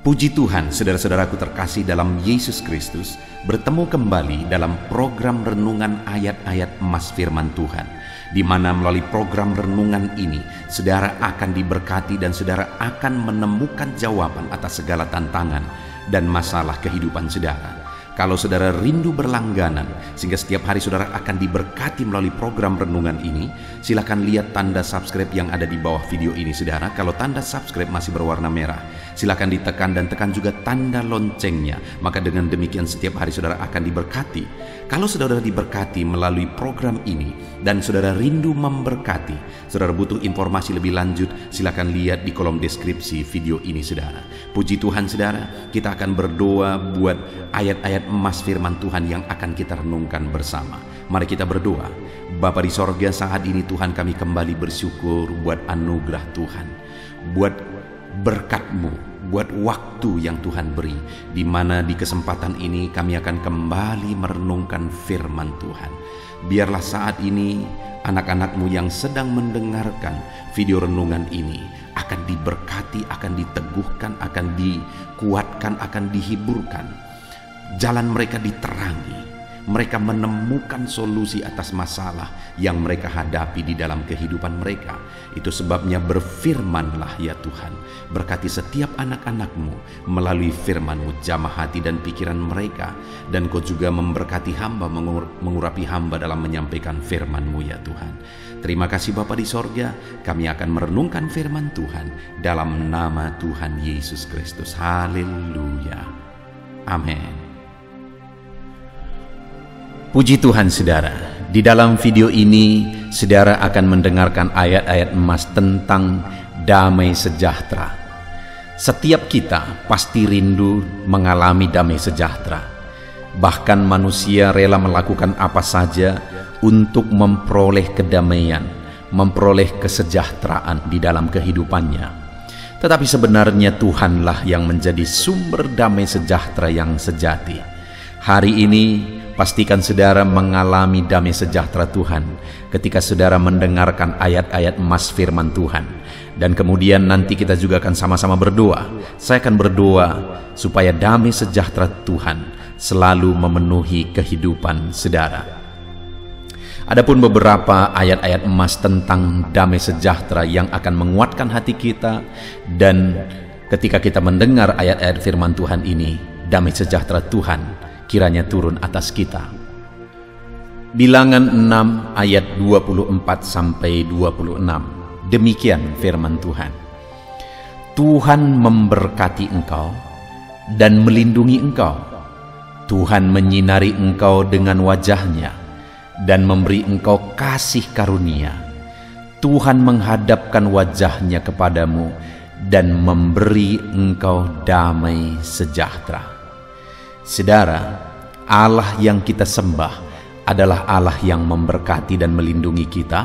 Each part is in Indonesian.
Puji Tuhan, saudara-saudaraku terkasih dalam Yesus Kristus, bertemu kembali dalam program renungan ayat-ayat emas firman Tuhan, di mana melalui program renungan ini, saudara akan diberkati dan saudara akan menemukan jawaban atas segala tantangan dan masalah kehidupan saudara. Kalau saudara rindu berlangganan sehingga setiap hari saudara akan diberkati melalui program renungan ini, silakan lihat tanda subscribe yang ada di bawah video ini saudara. Kalau tanda subscribe masih berwarna merah, silakan ditekan dan tekan juga tanda loncengnya. Maka dengan demikian setiap hari saudara akan diberkati. Kalau saudara diberkati melalui program ini dan saudara rindu memberkati, saudara butuh informasi lebih lanjut, silakan lihat di kolom deskripsi video ini saudara. Puji Tuhan saudara, kita akan berdoa buat ayat-ayat emas firman Tuhan yang akan kita renungkan bersama. Mari kita berdoa. Bapa di sorga, saat ini Tuhan kami kembali bersyukur buat anugerah Tuhan, buat berkat-Mu, buat waktu yang Tuhan beri, di mana di kesempatan ini kami akan kembali merenungkan firman Tuhan. Biarlah saat ini anak-anak-Mu yang sedang mendengarkan video renungan ini akan diberkati, akan diteguhkan, akan dikuatkan, akan dihiburkan. Jalan mereka diterangi, mereka menemukan solusi atas masalah yang mereka hadapi di dalam kehidupan mereka. Itu sebabnya berfirmanlah ya Tuhan, berkati setiap anak-anak-Mu melalui firman-Mu, jamah hati dan pikiran mereka, dan Kau juga memberkati hamba, mengurapi hamba dalam menyampaikan firman-Mu ya Tuhan. Terima kasih Bapa di sorga, kami akan merenungkan firman Tuhan dalam nama Tuhan Yesus Kristus. Haleluya, amin. Puji Tuhan saudara, di dalam video ini saudara akan mendengarkan ayat-ayat emas tentang damai sejahtera. Setiap kita pasti rindu mengalami damai sejahtera. Bahkan manusia rela melakukan apa saja untuk memperoleh kedamaian, memperoleh kesejahteraan di dalam kehidupannya. Tetapi sebenarnya Tuhanlah yang menjadi sumber damai sejahtera yang sejati. Hari ini pastikan saudara mengalami damai sejahtera Tuhan ketika saudara mendengarkan ayat-ayat emas firman Tuhan. Dan kemudian nanti kita juga akan sama-sama berdoa. Saya akan berdoa supaya damai sejahtera Tuhan selalu memenuhi kehidupan saudara. Adapun beberapa ayat-ayat emas tentang damai sejahtera yang akan menguatkan hati kita, dan ketika kita mendengar ayat-ayat firman Tuhan ini, damai sejahtera Tuhan kiranya turun atas kita. Bilangan 6 ayat 24-26. Demikian firman Tuhan. Tuhan memberkati engkau dan melindungi engkau. Tuhan menyinari engkau dengan wajahnya dan memberi engkau kasih karunia. Tuhan menghadapkan wajahnya kepadamu dan memberi engkau damai sejahtera. Saudara, Allah yang kita sembah adalah Allah yang memberkati dan melindungi kita,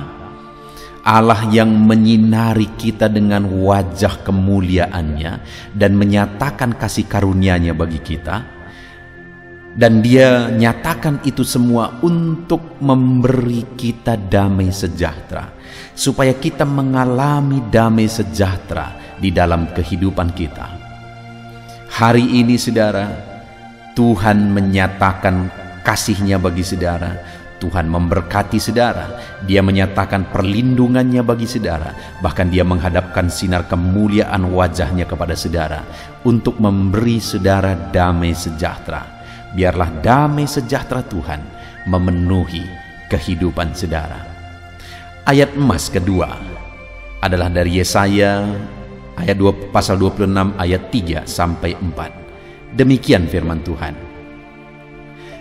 Allah yang menyinari kita dengan wajah kemuliaannya dan menyatakan kasih karunia-Nya bagi kita, dan Dia nyatakan itu semua untuk memberi kita damai sejahtera, supaya kita mengalami damai sejahtera di dalam kehidupan kita. Hari ini saudara, Tuhan menyatakan kasih-Nya bagi saudara. Tuhan memberkati saudara. Dia menyatakan perlindungan-Nya bagi saudara. Bahkan Dia menghadapkan sinar kemuliaan wajah-Nya kepada saudara untuk memberi saudara damai sejahtera. Biarlah damai sejahtera Tuhan memenuhi kehidupan saudara. Ayat emas kedua adalah dari Yesaya ayat 2, pasal 26 ayat 3-4. Demikian firman Tuhan.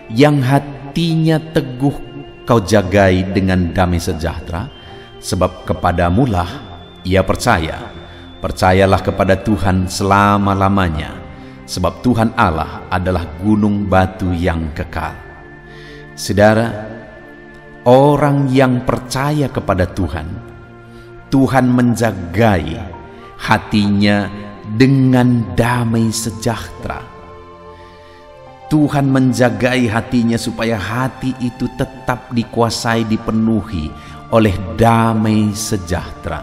Yang hatinya teguh kau jagai dengan damai sejahtera, sebab kepadamulah ia percaya. Percayalah kepada Tuhan selama-lamanya, sebab Tuhan Allah adalah gunung batu yang kekal. Saudara, orang yang percaya kepada Tuhan, Tuhan menjagai hatinya dengan damai sejahtera. Tuhan menjagai hatinya supaya hati itu tetap dikuasai, dipenuhi oleh damai sejahtera.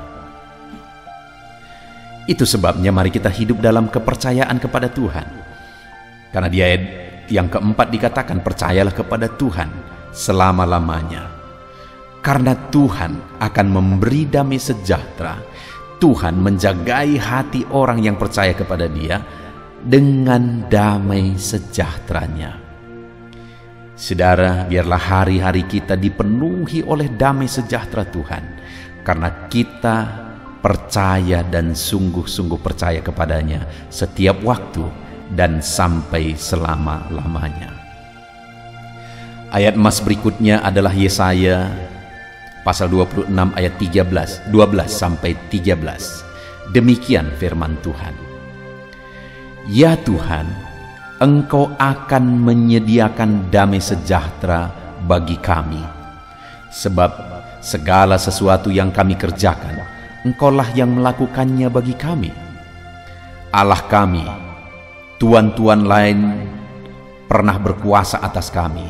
Itu sebabnya mari kita hidup dalam kepercayaan kepada Tuhan. Karena di ayat yang keempat dikatakan, percayalah kepada Tuhan selama-lamanya. Karena Tuhan akan memberi damai sejahtera. Tuhan menjagai hati orang yang percaya kepada Dia dengan damai sejahteranya. Saudara, biarlah hari-hari kita dipenuhi oleh damai sejahtera Tuhan, karena kita percaya dan sungguh-sungguh percaya kepadanya setiap waktu dan sampai selama-lamanya. Ayat emas berikutnya adalah Yesaya pasal 26 ayat 12 sampai 13. Demikian firman Tuhan. Ya Tuhan, Engkau akan menyediakan damai sejahtera bagi kami, sebab segala sesuatu yang kami kerjakan, Engkaulah yang melakukannya bagi kami. Allah kami, tuan-tuan lain pernah berkuasa atas kami,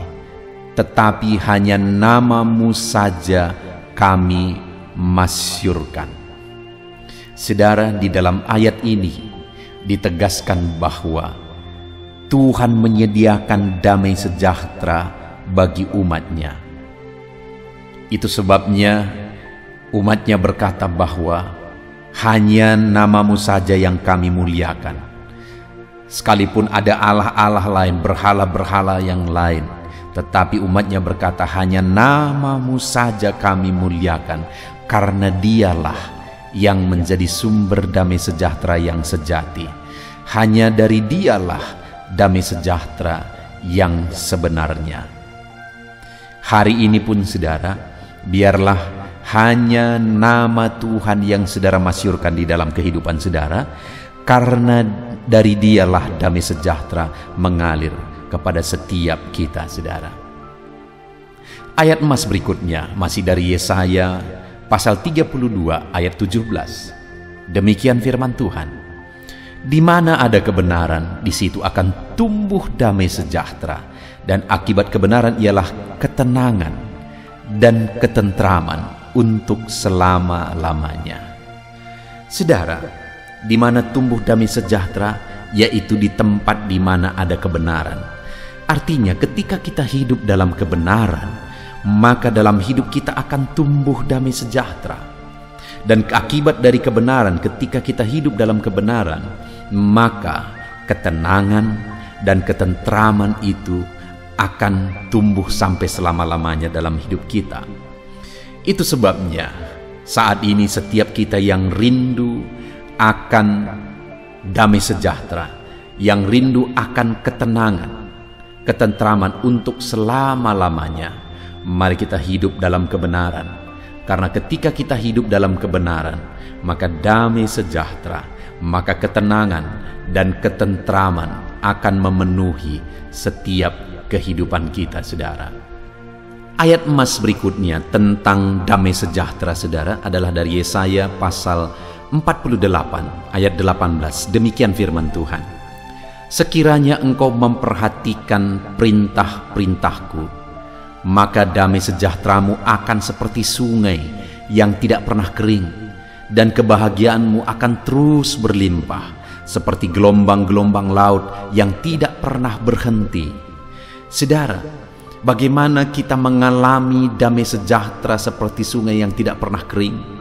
tetapi hanya nama-Mu saja kami masyurkan. Saudara, di dalam ayat ini ditegaskan bahwa Tuhan menyediakan damai sejahtera bagi umat-Nya. Itu sebabnya umat-Nya berkata bahwa hanya nama-Mu saja yang kami muliakan. Sekalipun ada Allah-Allah lain, berhala-berhala yang lain, tetapi umat-Nya berkata hanya nama-Mu saja kami muliakan, karena Dialah yang menjadi sumber damai sejahtera yang sejati. Hanya dari Dialah damai sejahtera yang sebenarnya. Hari ini pun saudara, biarlah hanya nama Tuhan yang saudara masyurkan di dalam kehidupan saudara, karena dari Dialah damai sejahtera mengalir kepada setiap kita saudara. Ayat emas berikutnya masih dari Yesaya pasal 32 ayat 17. Demikian firman Tuhan. Di mana ada kebenaran, di situ akan tumbuh damai sejahtera, dan akibat kebenaran ialah ketenangan dan ketentraman untuk selama-lamanya. Saudara, di mana tumbuh damai sejahtera, yaitu di tempat di mana ada kebenaran. Artinya ketika kita hidup dalam kebenaran, maka dalam hidup kita akan tumbuh damai sejahtera. Dan akibat dari kebenaran, ketika kita hidup dalam kebenaran, maka ketenangan dan ketentraman itu akan tumbuh sampai selama-lamanya dalam hidup kita. Itu sebabnya saat ini setiap kita yang rindu akan damai sejahtera, yang rindu akan ketenangan, ketentraman untuk selama-lamanya, mari kita hidup dalam kebenaran. Karena ketika kita hidup dalam kebenaran, maka damai sejahtera, maka ketenangan dan ketentraman akan memenuhi setiap kehidupan kita, saudara. Ayat emas berikutnya tentang damai sejahtera, saudara, adalah dari Yesaya pasal 48 ayat 18. Demikian firman Tuhan. Sekiranya engkau memperhatikan perintah-perintahku, maka damai sejahteramu akan seperti sungai yang tidak pernah kering, dan kebahagiaanmu akan terus berlimpah seperti gelombang-gelombang laut yang tidak pernah berhenti. Saudara, bagaimana kita mengalami damai sejahtera seperti sungai yang tidak pernah kering?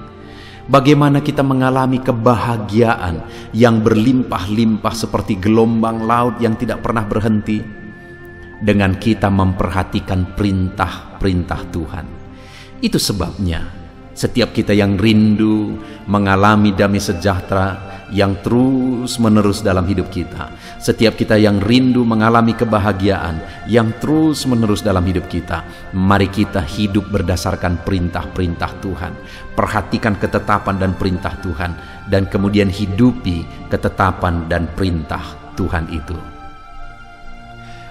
Bagaimana kita mengalami kebahagiaan yang berlimpah-limpah seperti gelombang laut yang tidak pernah berhenti? Dengan kita memperhatikan perintah-perintah Tuhan. Itu sebabnya setiap kita yang rindu mengalami damai sejahtera yang terus-menerus dalam hidup kita, setiap kita yang rindu mengalami kebahagiaan yang terus-menerus dalam hidup kita, mari kita hidup berdasarkan perintah-perintah Tuhan. Perhatikan ketetapan dan perintah Tuhan, dan kemudian hidupi ketetapan dan perintah Tuhan itu.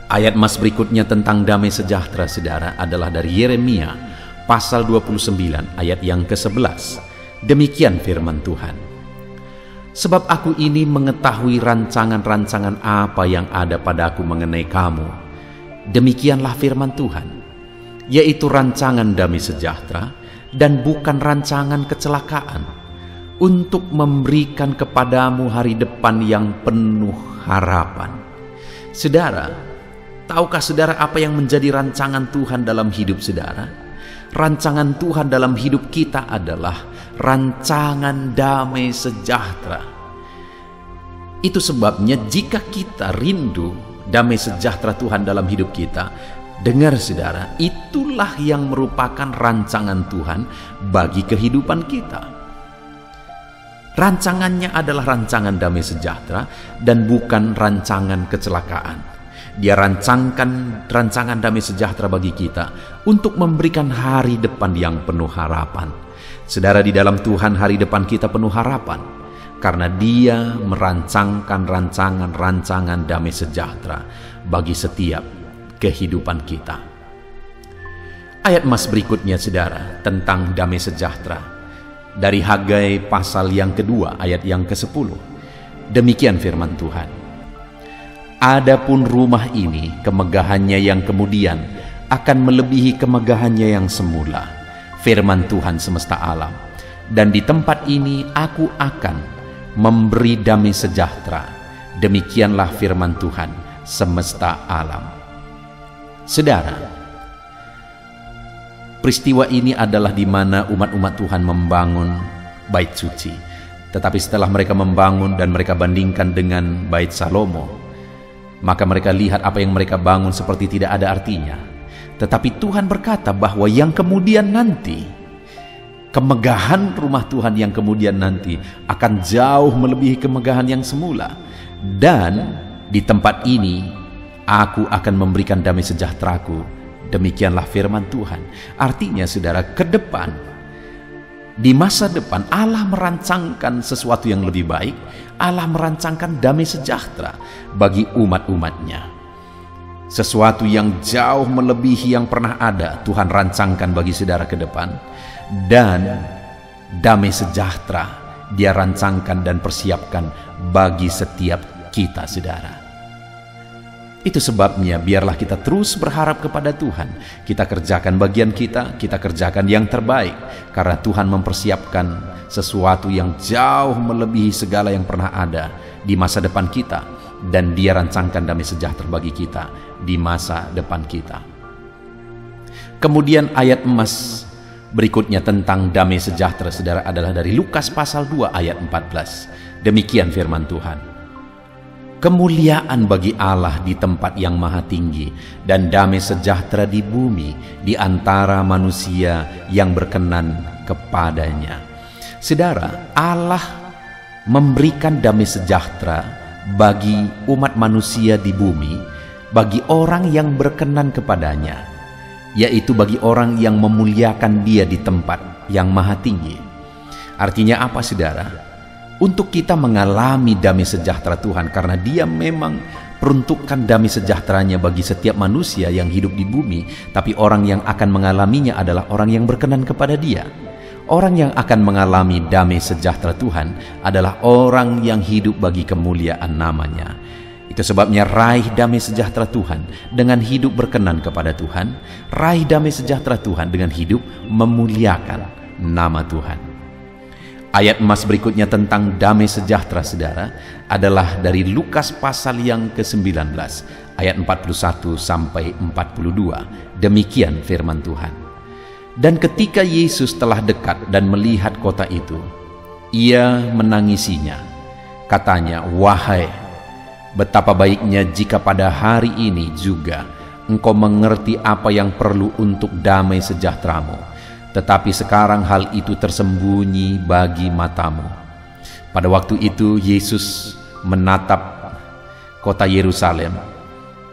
Ayat emas berikutnya tentang damai sejahtera, saudara, adalah dari Yeremia pasal 29 ayat yang ke-11. Demikian firman Tuhan. Sebab aku ini mengetahui rancangan-rancangan apa yang ada padaku mengenai kamu. Demikianlah firman Tuhan, yaitu rancangan damai sejahtera dan bukan rancangan kecelakaan, untuk memberikan kepadamu hari depan yang penuh harapan. Saudara, tahukah saudara apa yang menjadi rancangan Tuhan dalam hidup saudara? Rancangan Tuhan dalam hidup kita adalah rancangan damai sejahtera. Itu sebabnya jika kita rindu damai sejahtera Tuhan dalam hidup kita, dengar saudara, itulah yang merupakan rancangan Tuhan bagi kehidupan kita. Rancangannya adalah rancangan damai sejahtera dan bukan rancangan kecelakaan. Dia rancangkan rancangan damai sejahtera bagi kita untuk memberikan hari depan yang penuh harapan. Saudara, di dalam Tuhan hari depan kita penuh harapan karena Dia merancangkan rancangan-rancangan damai sejahtera bagi setiap kehidupan kita. Ayat emas berikutnya saudara tentang damai sejahtera dari Hagai pasal yang kedua ayat yang ke-10. Demikian firman Tuhan. Adapun rumah ini kemegahannya yang kemudian akan melebihi kemegahannya yang semula, firman Tuhan semesta alam. Dan di tempat ini aku akan memberi damai sejahtera. Demikianlah firman Tuhan semesta alam. Saudara, peristiwa ini adalah di mana umat-umat Tuhan membangun bait suci. Tetapi setelah mereka membangun dan mereka bandingkan dengan bait Salomo, maka mereka lihat apa yang mereka bangun seperti tidak ada artinya. Tetapi Tuhan berkata bahwa yang kemudian nanti, kemegahan rumah Tuhan yang kemudian nanti akan jauh melebihi kemegahan yang semula. Dan di tempat ini aku akan memberikan damai sejahteraku. Demikianlah firman Tuhan. Artinya saudara, ke depan, di masa depan Allah merancangkan sesuatu yang lebih baik. Allah merancangkan damai sejahtera bagi umat-umatnya. Sesuatu yang jauh melebihi yang pernah ada Tuhan rancangkan bagi saudara ke depan. Dan damai sejahtera Dia rancangkan dan persiapkan bagi setiap kita saudara. Itu sebabnya biarlah kita terus berharap kepada Tuhan. Kita kerjakan bagian kita kerjakan yang terbaik. Karena Tuhan mempersiapkan sesuatu yang jauh melebihi segala yang pernah ada di masa depan kita. Dan Dia rancangkan damai sejahtera bagi kita di masa depan kita. Kemudian ayat emas berikutnya tentang damai sejahtera saudara adalah dari Lukas pasal 2 ayat 14. Demikian firman Tuhan. Kemuliaan bagi Allah di tempat yang maha tinggi dan damai sejahtera di bumi di antara manusia yang berkenan kepadanya. Saudara, Allah memberikan damai sejahtera bagi umat manusia di bumi, bagi orang yang berkenan kepadanya, yaitu bagi orang yang memuliakan Dia di tempat yang maha tinggi. Artinya apa saudara? Untuk kita mengalami damai sejahtera Tuhan, karena Dia memang peruntukkan damai sejahteranya bagi setiap manusia yang hidup di bumi. Tapi orang yang akan mengalaminya adalah orang yang berkenan kepada Dia. Orang yang akan mengalami damai sejahtera Tuhan adalah orang yang hidup bagi kemuliaan namanya. Itu sebabnya raih damai sejahtera Tuhan dengan hidup berkenan kepada Tuhan. Raih damai sejahtera Tuhan dengan hidup memuliakan nama Tuhan. Ayat emas berikutnya tentang damai sejahtera saudara adalah dari Lukas pasal yang ke-19 ayat 41 sampai 42. Demikian firman Tuhan. Dan ketika Yesus telah dekat dan melihat kota itu, Ia menangisinya. Katanya, "Wahai, betapa baiknya jika pada hari ini juga engkau mengerti apa yang perlu untuk damai sejahteramu. Tetapi sekarang hal itu tersembunyi bagi matamu." Pada waktu itu Yesus menatap kota Yerusalem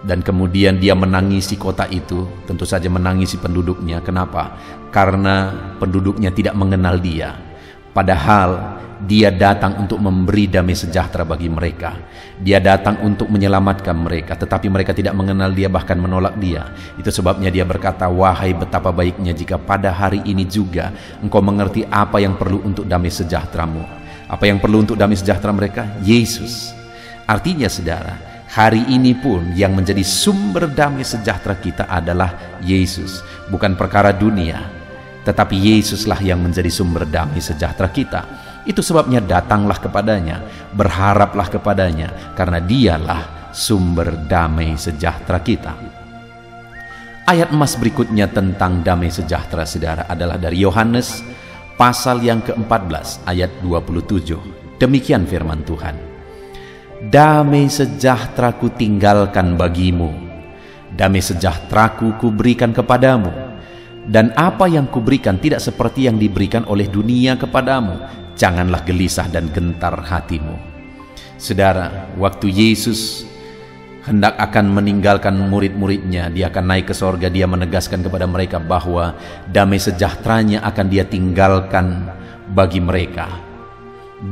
dan kemudian Dia menangisi kota itu. Tentu saja menangisi penduduknya. Kenapa? Karena penduduknya tidak mengenal Dia. Padahal Dia datang untuk memberi damai sejahtera bagi mereka. Dia datang untuk menyelamatkan mereka, tetapi mereka tidak mengenal Dia, bahkan menolak Dia. Itu sebabnya Dia berkata, "Wahai, betapa baiknya jika pada hari ini juga engkau mengerti apa yang perlu untuk damai sejahteramu." Apa yang perlu untuk damai sejahtera mereka? Yesus. Artinya saudara, hari ini pun yang menjadi sumber damai sejahtera kita adalah Yesus. Bukan perkara dunia, tetapi Yesuslah yang menjadi sumber damai sejahtera kita. Itu sebabnya datanglah kepadanya, berharaplah kepadanya, karena dialah sumber damai sejahtera kita. Ayat emas berikutnya tentang damai sejahtera, saudara, adalah dari Yohanes pasal yang ke-14 ayat 27. Demikian firman Tuhan. Damai sejahtera ku tinggalkan bagimu, damai sejahtera-Ku kuberikan kepadamu, dan apa yang kuberikan tidak seperti yang diberikan oleh dunia kepadamu. Janganlah gelisah dan gentar hatimu. Saudara, waktu Yesus hendak akan meninggalkan murid-muridnya, dia akan naik ke sorga, dia menegaskan kepada mereka bahwa damai sejahteranya akan dia tinggalkan bagi mereka.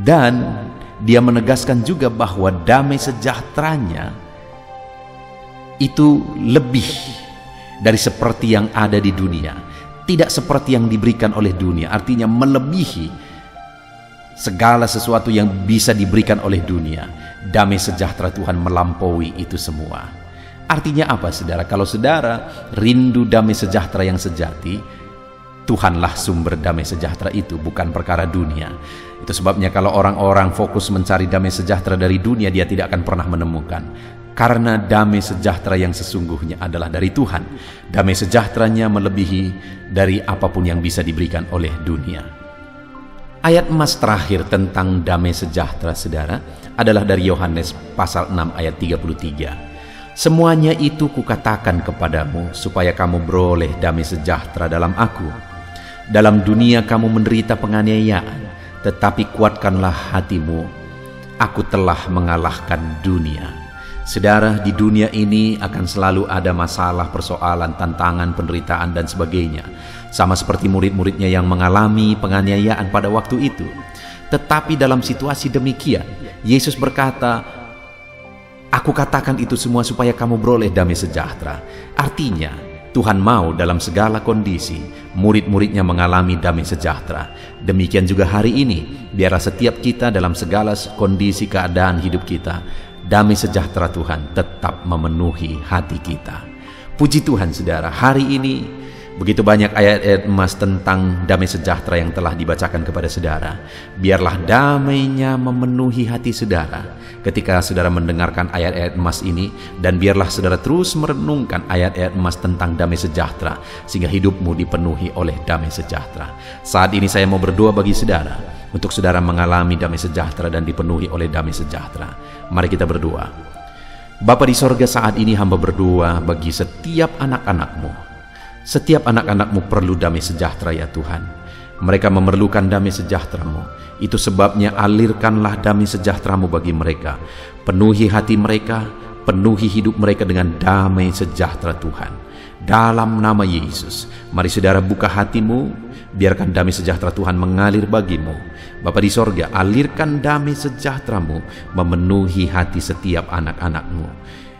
Dan dia menegaskan juga bahwa damai sejahteranya itu lebih dari seperti yang ada di dunia, tidak seperti yang diberikan oleh dunia, artinya melebihi segala sesuatu yang bisa diberikan oleh dunia. Damai sejahtera Tuhan melampaui itu semua. Artinya apa, saudara? Kalau saudara rindu damai sejahtera yang sejati, Tuhanlah sumber damai sejahtera itu, bukan perkara dunia. Itu sebabnya kalau orang-orang fokus mencari damai sejahtera dari dunia, dia tidak akan pernah menemukan. Karena damai sejahtera yang sesungguhnya adalah dari Tuhan. Damai sejahteranya melebihi dari apapun yang bisa diberikan oleh dunia. Ayat emas terakhir tentang damai sejahtera, saudara, adalah dari Yohanes pasal 6 ayat 33. Semuanya itu kukatakan kepadamu supaya kamu beroleh damai sejahtera dalam Aku. Dalam dunia kamu menderita penganiayaan, tetapi kuatkanlah hatimu. Aku telah mengalahkan dunia. Saudara, di dunia ini akan selalu ada masalah, persoalan, tantangan, penderitaan, dan sebagainya. Sama seperti murid-muridnya yang mengalami penganiayaan pada waktu itu. Tetapi dalam situasi demikian, Yesus berkata, Aku katakan itu semua supaya kamu beroleh damai sejahtera. Artinya, Tuhan mau dalam segala kondisi, murid-muridnya mengalami damai sejahtera. Demikian juga hari ini, biarlah setiap kita dalam segala kondisi keadaan hidup kita, damai sejahtera Tuhan tetap memenuhi hati kita. Puji Tuhan, saudara, hari ini begitu banyak ayat-ayat emas tentang damai sejahtera yang telah dibacakan kepada saudara. Biarlah damainya memenuhi hati saudara ketika saudara mendengarkan ayat-ayat emas ini, dan biarlah saudara terus merenungkan ayat-ayat emas tentang damai sejahtera sehingga hidupmu dipenuhi oleh damai sejahtera. Saat ini saya mau berdoa bagi saudara, untuk saudara mengalami damai sejahtera dan dipenuhi oleh damai sejahtera. Mari kita berdoa. Bapa di sorga, saat ini hamba berdoa bagi setiap anak-anak-Mu. Setiap anak-anak-Mu perlu damai sejahtera, ya Tuhan. Mereka memerlukan damai sejahtera-Mu. Itu sebabnya alirkanlah damai sejahtera-Mu bagi mereka. Penuhi hati mereka, penuhi hidup mereka dengan damai sejahtera Tuhan. Dalam nama Yesus, mari saudara buka hatimu, biarkan damai sejahtera Tuhan mengalir bagimu. Bapa di sorga, alirkan damai sejahtera-Mu memenuhi hati setiap anak-anak-Mu.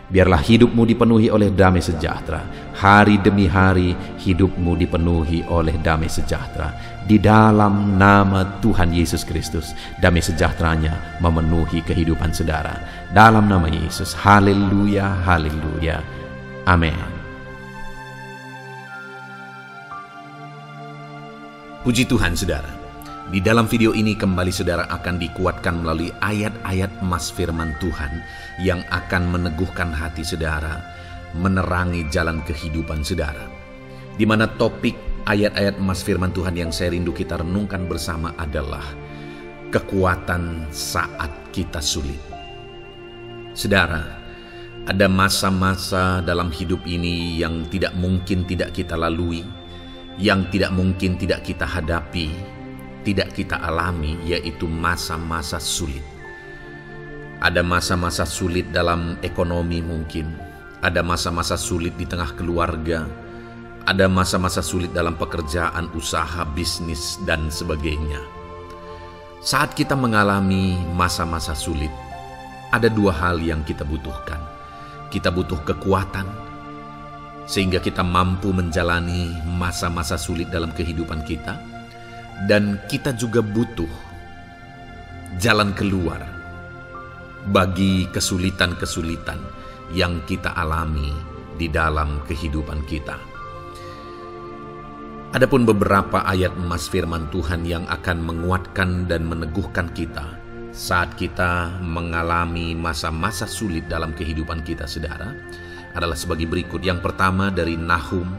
Biarlah hidupmu dipenuhi oleh damai sejahtera. Hari demi hari hidupmu dipenuhi oleh damai sejahtera. Di dalam nama Tuhan Yesus Kristus, damai sejahteranya memenuhi kehidupan saudara. Dalam nama Yesus, haleluya, haleluya, amin. Puji Tuhan, saudara. Di dalam video ini kembali saudara akan dikuatkan melalui ayat-ayat emas firman Tuhan yang akan meneguhkan hati saudara, menerangi jalan kehidupan saudara. Di mana topik ayat-ayat emas firman Tuhan yang saya rindu kita renungkan bersama adalah kekuatan saat kita sulit. Saudara, ada masa-masa dalam hidup ini yang tidak mungkin tidak kita lalui, yang tidak mungkin tidak kita hadapi, tidak kita alami, yaitu masa-masa sulit. Ada masa-masa sulit dalam ekonomi mungkin, ada masa-masa sulit di tengah keluarga, ada masa-masa sulit dalam pekerjaan, usaha, bisnis, dan sebagainya. Saat kita mengalami masa-masa sulit, ada dua hal yang kita butuhkan. Kita butuh kekuatan, sehingga kita mampu menjalani masa-masa sulit dalam kehidupan kita. Dan kita juga butuh jalan keluar bagi kesulitan-kesulitan yang kita alami di dalam kehidupan kita. Adapun beberapa ayat emas firman Tuhan yang akan menguatkan dan meneguhkan kita saat kita mengalami masa-masa sulit dalam kehidupan kita, saudara, adalah sebagai berikut. Yang pertama dari Nahum,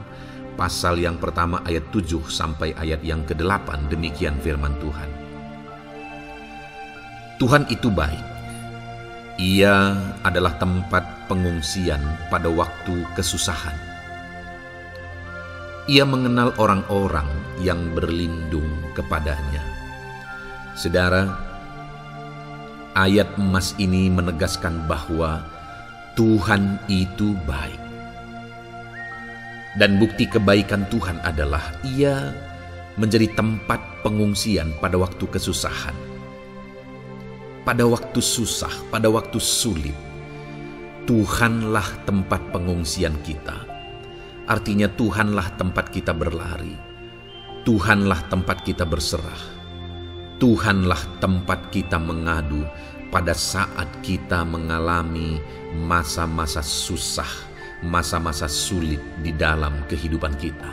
pasal yang pertama ayat 7 sampai ayat yang ke-8. Demikian firman Tuhan. Tuhan itu baik. Ia adalah tempat pengungsian pada waktu kesusahan. Ia mengenal orang-orang yang berlindung kepadanya. Saudara, ayat emas ini menegaskan bahwa Tuhan itu baik. Dan bukti kebaikan Tuhan adalah Ia menjadi tempat pengungsian pada waktu kesusahan. Pada waktu susah, pada waktu sulit, Tuhanlah tempat pengungsian kita. Artinya Tuhanlah tempat kita berlari. Tuhanlah tempat kita berserah. Tuhanlah tempat kita mengadu pada saat kita mengalami masa-masa susah, masa-masa sulit di dalam kehidupan kita.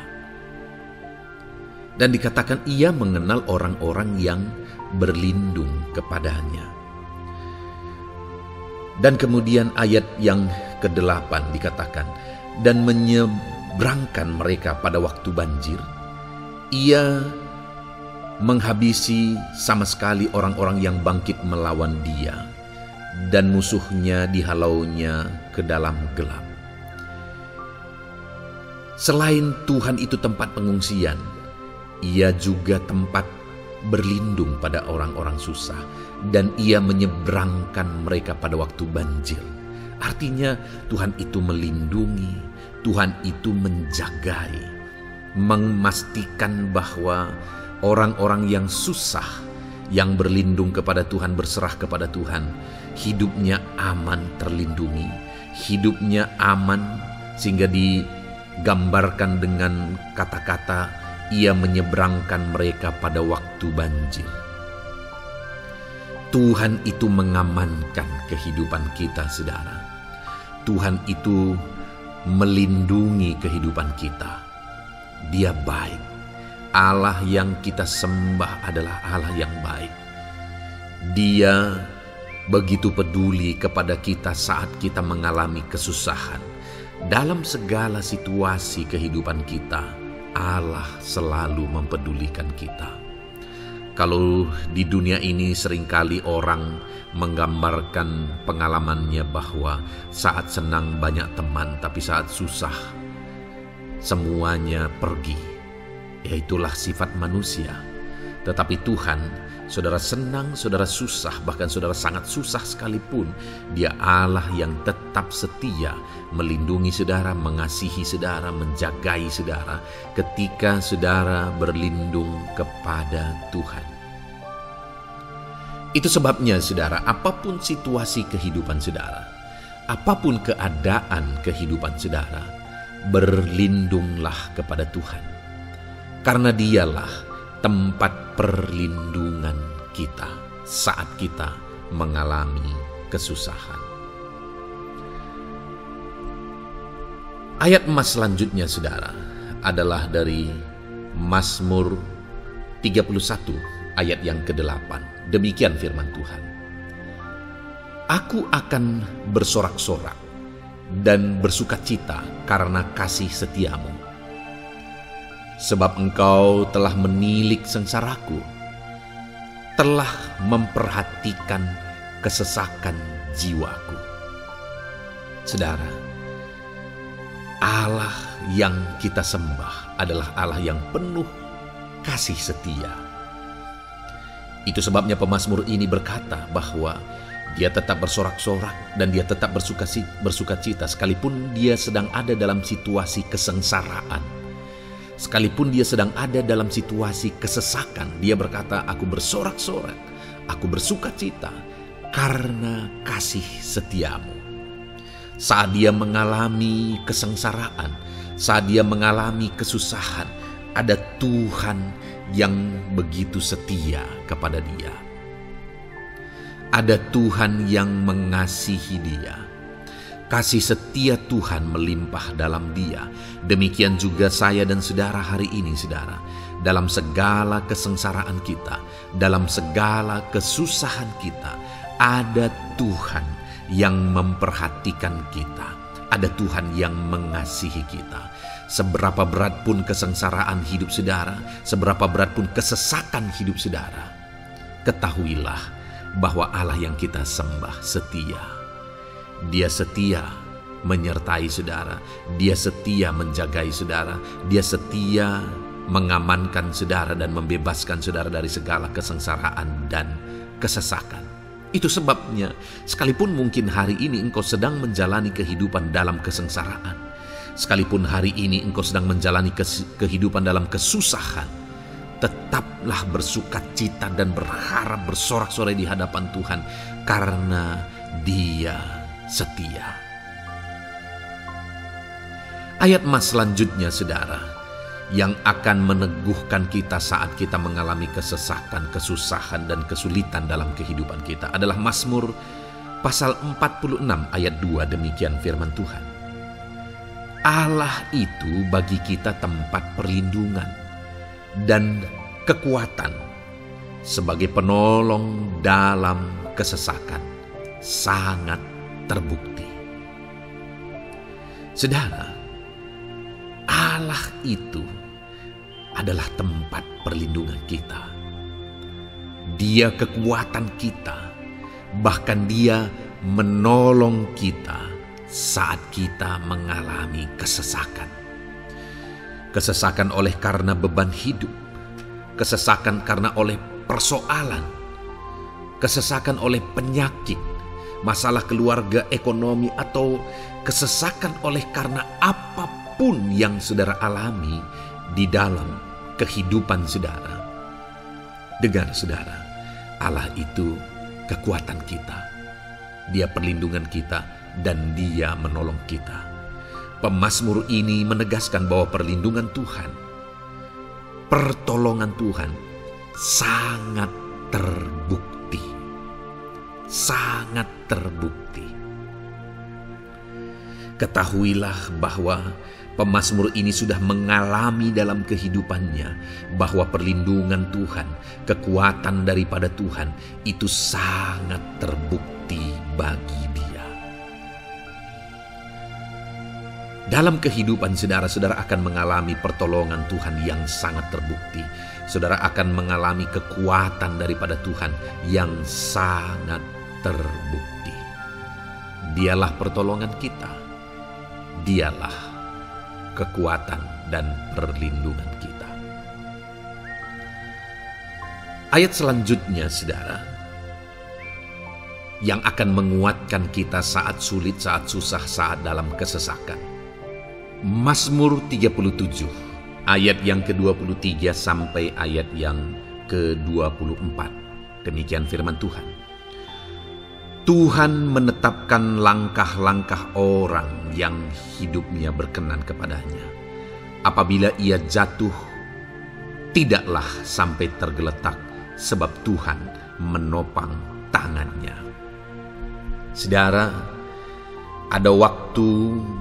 Dan dikatakan Ia mengenal orang-orang yang berlindung kepadanya. Dan kemudian ayat yang ke-8 dikatakan, dan menyeberangkan mereka pada waktu banjir. Ia menghabisi sama sekali orang-orang yang bangkit melawan Dia, dan musuhnya dihalaunya ke dalam gelap. Selain Tuhan itu tempat pengungsian, Ia juga tempat berlindung pada orang-orang susah, dan Ia menyeberangkan mereka pada waktu banjir. Artinya Tuhan itu melindungi, Tuhan itu menjagai, memastikan bahwa orang-orang yang susah, yang berlindung kepada Tuhan, berserah kepada Tuhan, hidupnya aman, terlindungi, hidupnya aman, sehingga digambarkan dengan kata-kata Ia menyeberangkan mereka pada waktu banjir. Tuhan itu mengamankan kehidupan kita, saudara. Tuhan itu melindungi kehidupan kita. Dia baik. Allah yang kita sembah adalah Allah yang baik. Dia begitu peduli kepada kita saat kita mengalami kesusahan. Dalam segala situasi kehidupan kita, Allah selalu mempedulikan kita. Kalau di dunia ini seringkali orang menggambarkan pengalamannya bahwa saat senang banyak teman, tapi saat susah semuanya pergi. Ya, itulah sifat manusia. Tetapi Tuhan, saudara senang, saudara susah, bahkan saudara sangat susah sekalipun, Dia Allah yang tetap setia melindungi saudara, mengasihi saudara, menjagai saudara ketika saudara berlindung kepada Tuhan. Itu sebabnya saudara, apapun situasi kehidupan saudara, apapun keadaan kehidupan saudara, berlindunglah kepada Tuhan. Karena Dialah tempat perlindungan kita saat kita mengalami kesusahan. Ayat emas selanjutnya, saudara, adalah dari Mazmur 31 ayat yang ke-8. Demikian firman Tuhan. Aku akan bersorak-sorak dan bersukacita karena kasih setiamu. Sebab Engkau telah menilik sengsaraku, telah memperhatikan kesesakan jiwaku. Saudara, Allah yang kita sembah adalah Allah yang penuh kasih setia. Itu sebabnya pemazmur ini berkata bahwa dia tetap bersorak-sorak dan dia tetap bersukacita sekalipun dia sedang ada dalam situasi kesengsaraan. Sekalipun dia sedang ada dalam situasi kesesakan, dia berkata, aku bersorak-sorak, aku bersukacita karena kasih setiamu. Saat dia mengalami kesengsaraan, saat dia mengalami kesusahan, ada Tuhan yang begitu setia kepada dia. Ada Tuhan yang mengasihi dia. Kasih setia Tuhan melimpah dalam dia. Demikian juga saya dan saudara hari ini, saudara. Dalam segala kesengsaraan kita, dalam segala kesusahan kita, ada Tuhan yang memperhatikan kita. Ada Tuhan yang mengasihi kita. Seberapa berat pun kesengsaraan hidup saudara, seberapa berat pun kesesakan hidup saudara, ketahuilah bahwa Allah yang kita sembah setia. Dia setia menyertai saudara, dia setia menjagai saudara, dia setia mengamankan saudara dan membebaskan saudara dari segala kesengsaraan dan kesesakan. Itu sebabnya, sekalipun mungkin hari ini engkau sedang menjalani kehidupan dalam kesengsaraan, sekalipun hari ini engkau sedang menjalani kehidupan dalam kesusahan, tetaplah bersukacita dan berharap bersorak-sorai di hadapan Tuhan, karena Dia setia. Ayat mas selanjutnya, saudara, yang akan meneguhkan kita saat kita mengalami kesesakan, kesusahan, dan kesulitan dalam kehidupan kita adalah Mazmur pasal 46 ayat 2. Demikian firman Tuhan. Allah itu bagi kita tempat perlindungan dan kekuatan sebagai penolong dalam kesesakan, sangat terbukti. Saudara, Allah itu adalah tempat perlindungan kita. Dia kekuatan kita, bahkan Dia menolong kita saat kita mengalami kesesakan. Kesesakan oleh karena beban hidup, kesesakan karena oleh persoalan, kesesakan oleh penyakit, masalah keluarga, ekonomi, atau kesesakan oleh karena apapun yang saudara alami di dalam kehidupan saudara. Dengar saudara, Allah itu kekuatan kita, Dia perlindungan kita, dan Dia menolong kita. Pemazmur ini menegaskan bahwa perlindungan Tuhan, pertolongan Tuhan sangat terbukti. Sangat terbukti. Ketahuilah bahwa pemazmur ini sudah mengalami dalam kehidupannya bahwa perlindungan Tuhan, kekuatan daripada Tuhan itu sangat terbukti bagi dia. Dalam kehidupan saudara akan mengalami pertolongan Tuhan yang sangat terbukti. Saudara akan mengalami kekuatan daripada Tuhan yang sangat terbukti. Dialah pertolongan kita. Dialah kekuatan dan perlindungan kita. Ayat selanjutnya, saudara, yang akan menguatkan kita saat sulit, saat susah, saat dalam kesesakan. Mazmur 37, ayat yang ke-23 sampai ayat yang ke-24. Demikian firman Tuhan. Tuhan menetapkan langkah-langkah orang yang hidupnya berkenan kepadanya. Apabila ia jatuh, tidaklah sampai tergeletak, sebab Tuhan menopang tangannya. Saudara, ada waktu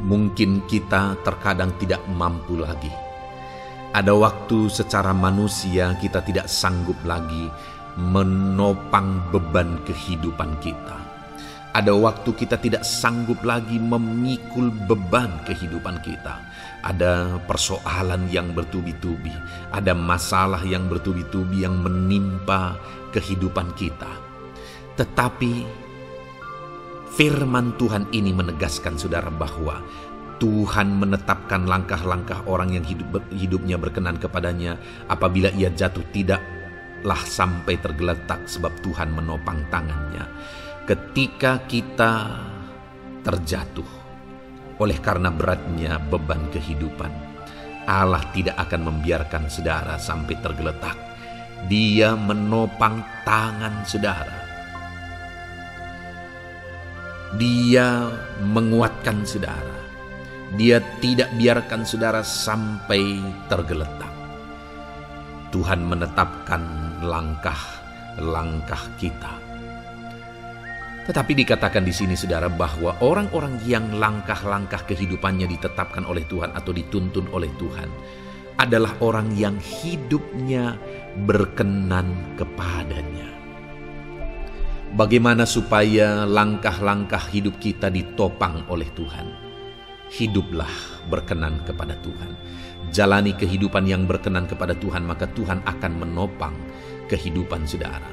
mungkin kita terkadang tidak mampu lagi. Ada waktu secara manusia kita tidak sanggup lagi menopang beban kehidupan kita. Ada waktu kita tidak sanggup lagi memikul beban kehidupan kita. Ada persoalan yang bertubi-tubi, ada masalah yang bertubi-tubi yang menimpa kehidupan kita. Tetapi firman Tuhan ini menegaskan saudara bahwa Tuhan menetapkan langkah-langkah orang yang hidupnya berkenan kepadanya. Apabila ia jatuh, tidaklah sampai tergeletak, sebab Tuhan menopang tangannya. Ketika kita terjatuh oleh karena beratnya beban kehidupan, Allah tidak akan membiarkan saudara sampai tergeletak. Dia menopang tangan saudara. Dia menguatkan saudara. Dia tidak biarkan saudara sampai tergeletak. Tuhan menetapkan langkah-langkah kita. Tetapi dikatakan di sini saudara bahwa orang-orang yang langkah-langkah kehidupannya ditetapkan oleh Tuhan atau dituntun oleh Tuhan adalah orang yang hidupnya berkenan kepadanya. Bagaimana supaya langkah-langkah hidup kita ditopang oleh Tuhan? Hiduplah berkenan kepada Tuhan. Jalani kehidupan yang berkenan kepada Tuhan, maka Tuhan akan menopang kehidupan saudara.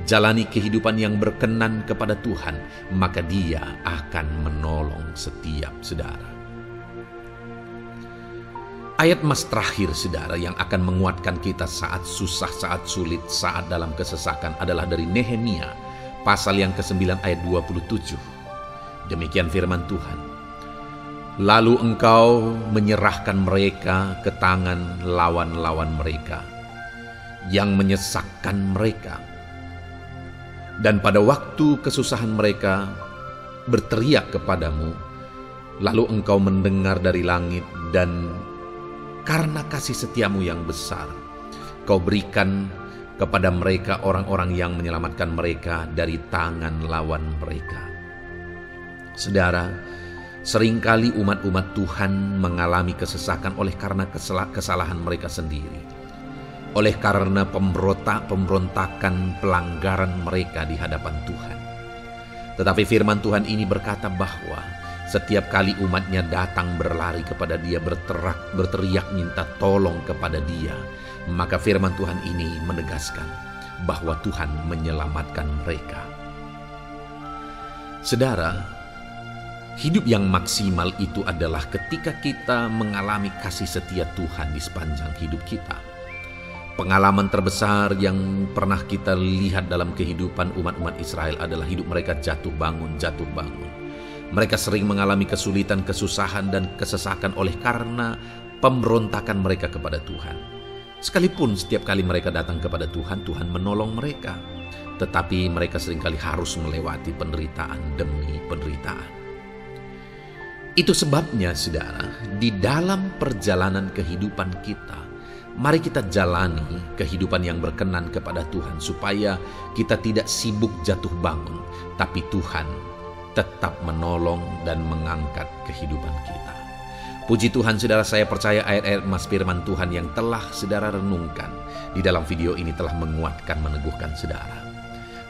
Jalani kehidupan yang berkenan kepada Tuhan, maka Dia akan menolong setiap saudara. Ayat mas terakhir saudara yang akan menguatkan kita saat susah, saat sulit, saat dalam kesesakan adalah dari Nehemia pasal yang ke-9 ayat 27. Demikian firman Tuhan. Lalu engkau menyerahkan mereka ke tangan lawan-lawan mereka yang menyesakkan mereka. Dan pada waktu kesusahan mereka berteriak kepadamu, lalu engkau mendengar dari langit, dan karena kasih setiamu yang besar, kau berikan kepada mereka orang-orang yang menyelamatkan mereka dari tangan lawan mereka. Saudara, seringkali umat-umat Tuhan mengalami kesesakan oleh karena kesalahan mereka sendiri. Oleh karena pemberontakan, pelanggaran mereka di hadapan Tuhan. Tetapi firman Tuhan ini berkata bahwa setiap kali umatnya datang berlari kepada Dia, berteriak minta tolong kepada Dia, maka firman Tuhan ini menegaskan bahwa Tuhan menyelamatkan mereka. Saudara, hidup yang maksimal itu adalah ketika kita mengalami kasih setia Tuhan di sepanjang hidup kita. Pengalaman terbesar yang pernah kita lihat dalam kehidupan umat-umat Israel adalah hidup mereka jatuh bangun. Mereka sering mengalami kesulitan, kesusahan, dan kesesakan oleh karena pemberontakan mereka kepada Tuhan. Sekalipun setiap kali mereka datang kepada Tuhan, Tuhan menolong mereka. Tetapi mereka seringkali harus melewati penderitaan demi penderitaan. Itu sebabnya, saudara, di dalam perjalanan kehidupan kita, mari kita jalani kehidupan yang berkenan kepada Tuhan supaya kita tidak sibuk jatuh bangun, tapi Tuhan tetap menolong dan mengangkat kehidupan kita. Puji Tuhan saudara, saya percaya ayat-ayat emas firman Tuhan yang telah saudara renungkan di dalam video ini telah menguatkan, meneguhkan saudara.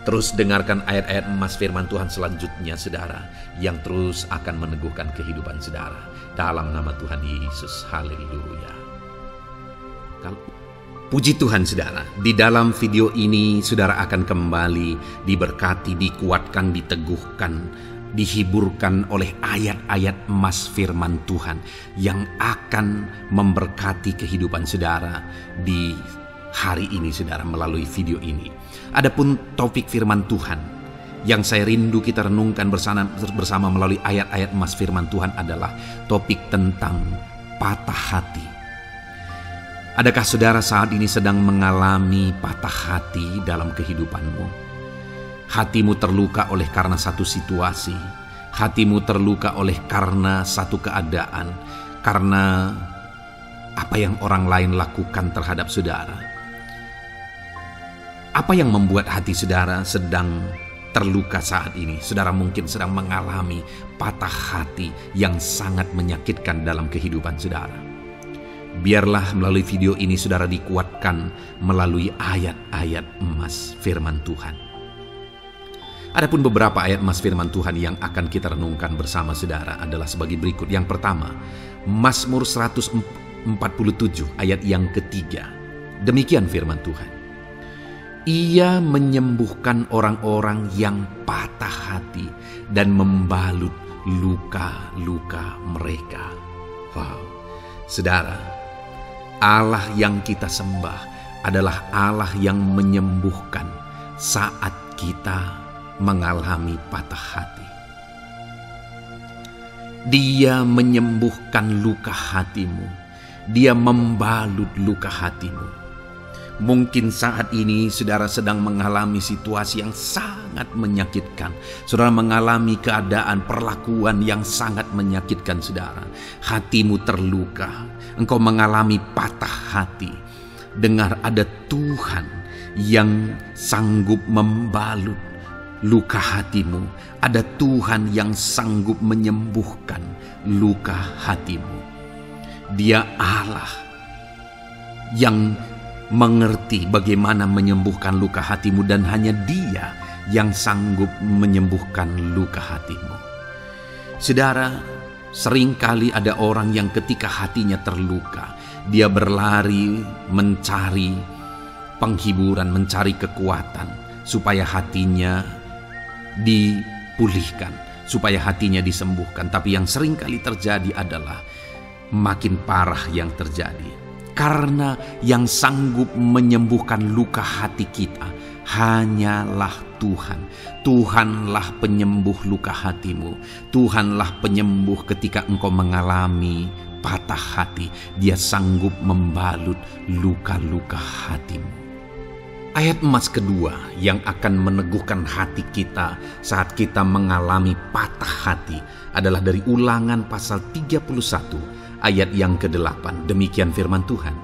Terus dengarkan ayat-ayat emas firman Tuhan selanjutnya saudara, yang terus akan meneguhkan kehidupan saudara. Dalam nama Tuhan Yesus, haleluya. Puji Tuhan saudara, di dalam video ini saudara akan kembali diberkati, dikuatkan, diteguhkan, dihiburkan oleh ayat-ayat emas firman Tuhan yang akan memberkati kehidupan saudara di hari ini saudara melalui video ini. Adapun topik firman Tuhan yang saya rindu kita renungkan bersama melalui ayat-ayat emas firman Tuhan adalah topik tentang patah hati. Adakah saudara saat ini sedang mengalami patah hati dalam kehidupanmu? Hatimu terluka oleh karena satu situasi. Hatimu terluka oleh karena satu keadaan. Karena apa yang orang lain lakukan terhadap saudara. Apa yang membuat hati saudara sedang terluka saat ini? Saudara mungkin sedang mengalami patah hati yang sangat menyakitkan dalam kehidupan saudara. Biarlah melalui video ini saudara dikuatkan melalui ayat-ayat emas firman Tuhan. Adapun beberapa ayat emas firman Tuhan yang akan kita renungkan bersama saudara adalah sebagai berikut. Yang pertama, Mazmur 147 ayat yang ketiga. Demikian firman Tuhan. Ia menyembuhkan orang-orang yang patah hati dan membalut luka-luka mereka. Wow, saudara, Allah yang kita sembah adalah Allah yang menyembuhkan saat kita mengalami patah hati. Dia menyembuhkan luka hatimu. Dia membalut luka hatimu. Mungkin saat ini saudara sedang mengalami situasi yang sangat menyakitkan. Saudara mengalami keadaan perlakuan yang sangat menyakitkan saudara. Hatimu terluka. Engkau mengalami patah hati. Dengar, ada Tuhan yang sanggup membalut luka hatimu. Ada Tuhan yang sanggup menyembuhkan luka hatimu. Dia Allah yang mengerti bagaimana menyembuhkan luka hatimu, dan hanya Dia yang sanggup menyembuhkan luka hatimu. Saudara, seringkali ada orang yang ketika hatinya terluka, dia berlari mencari penghiburan, mencari kekuatan supaya hatinya dipulihkan, supaya hatinya disembuhkan. Tapi yang seringkali terjadi adalah makin parah yang terjadi. Karena yang sanggup menyembuhkan luka hati kita hanyalah Tuhan. Tuhanlah penyembuh luka hatimu. Tuhanlah penyembuh ketika engkau mengalami patah hati. Dia sanggup membalut luka-luka hatimu. Ayat emas kedua yang akan meneguhkan hati kita saat kita mengalami patah hati adalah dari Ulangan pasal 31 ayat yang ke-8. Demikian firman Tuhan.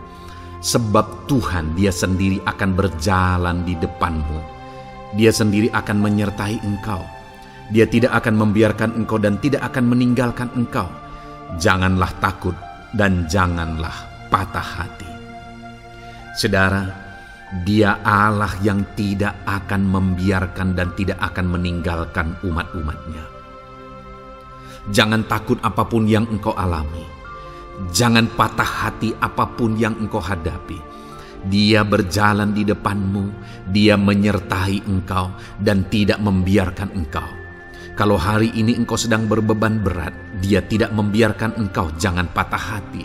Sebab Tuhan Dia sendiri akan berjalan di depanmu. Dia sendiri akan menyertai engkau. Dia tidak akan membiarkan engkau dan tidak akan meninggalkan engkau. Janganlah takut dan janganlah patah hati. Saudara, Dia Allah yang tidak akan membiarkan dan tidak akan meninggalkan umat-umatnya. Jangan takut apapun yang engkau alami. Jangan patah hati apapun yang engkau hadapi. Dia berjalan di depanmu, Dia menyertai engkau dan tidak membiarkan engkau. Kalau hari ini engkau sedang berbeban berat, Dia tidak membiarkan engkau, jangan patah hati.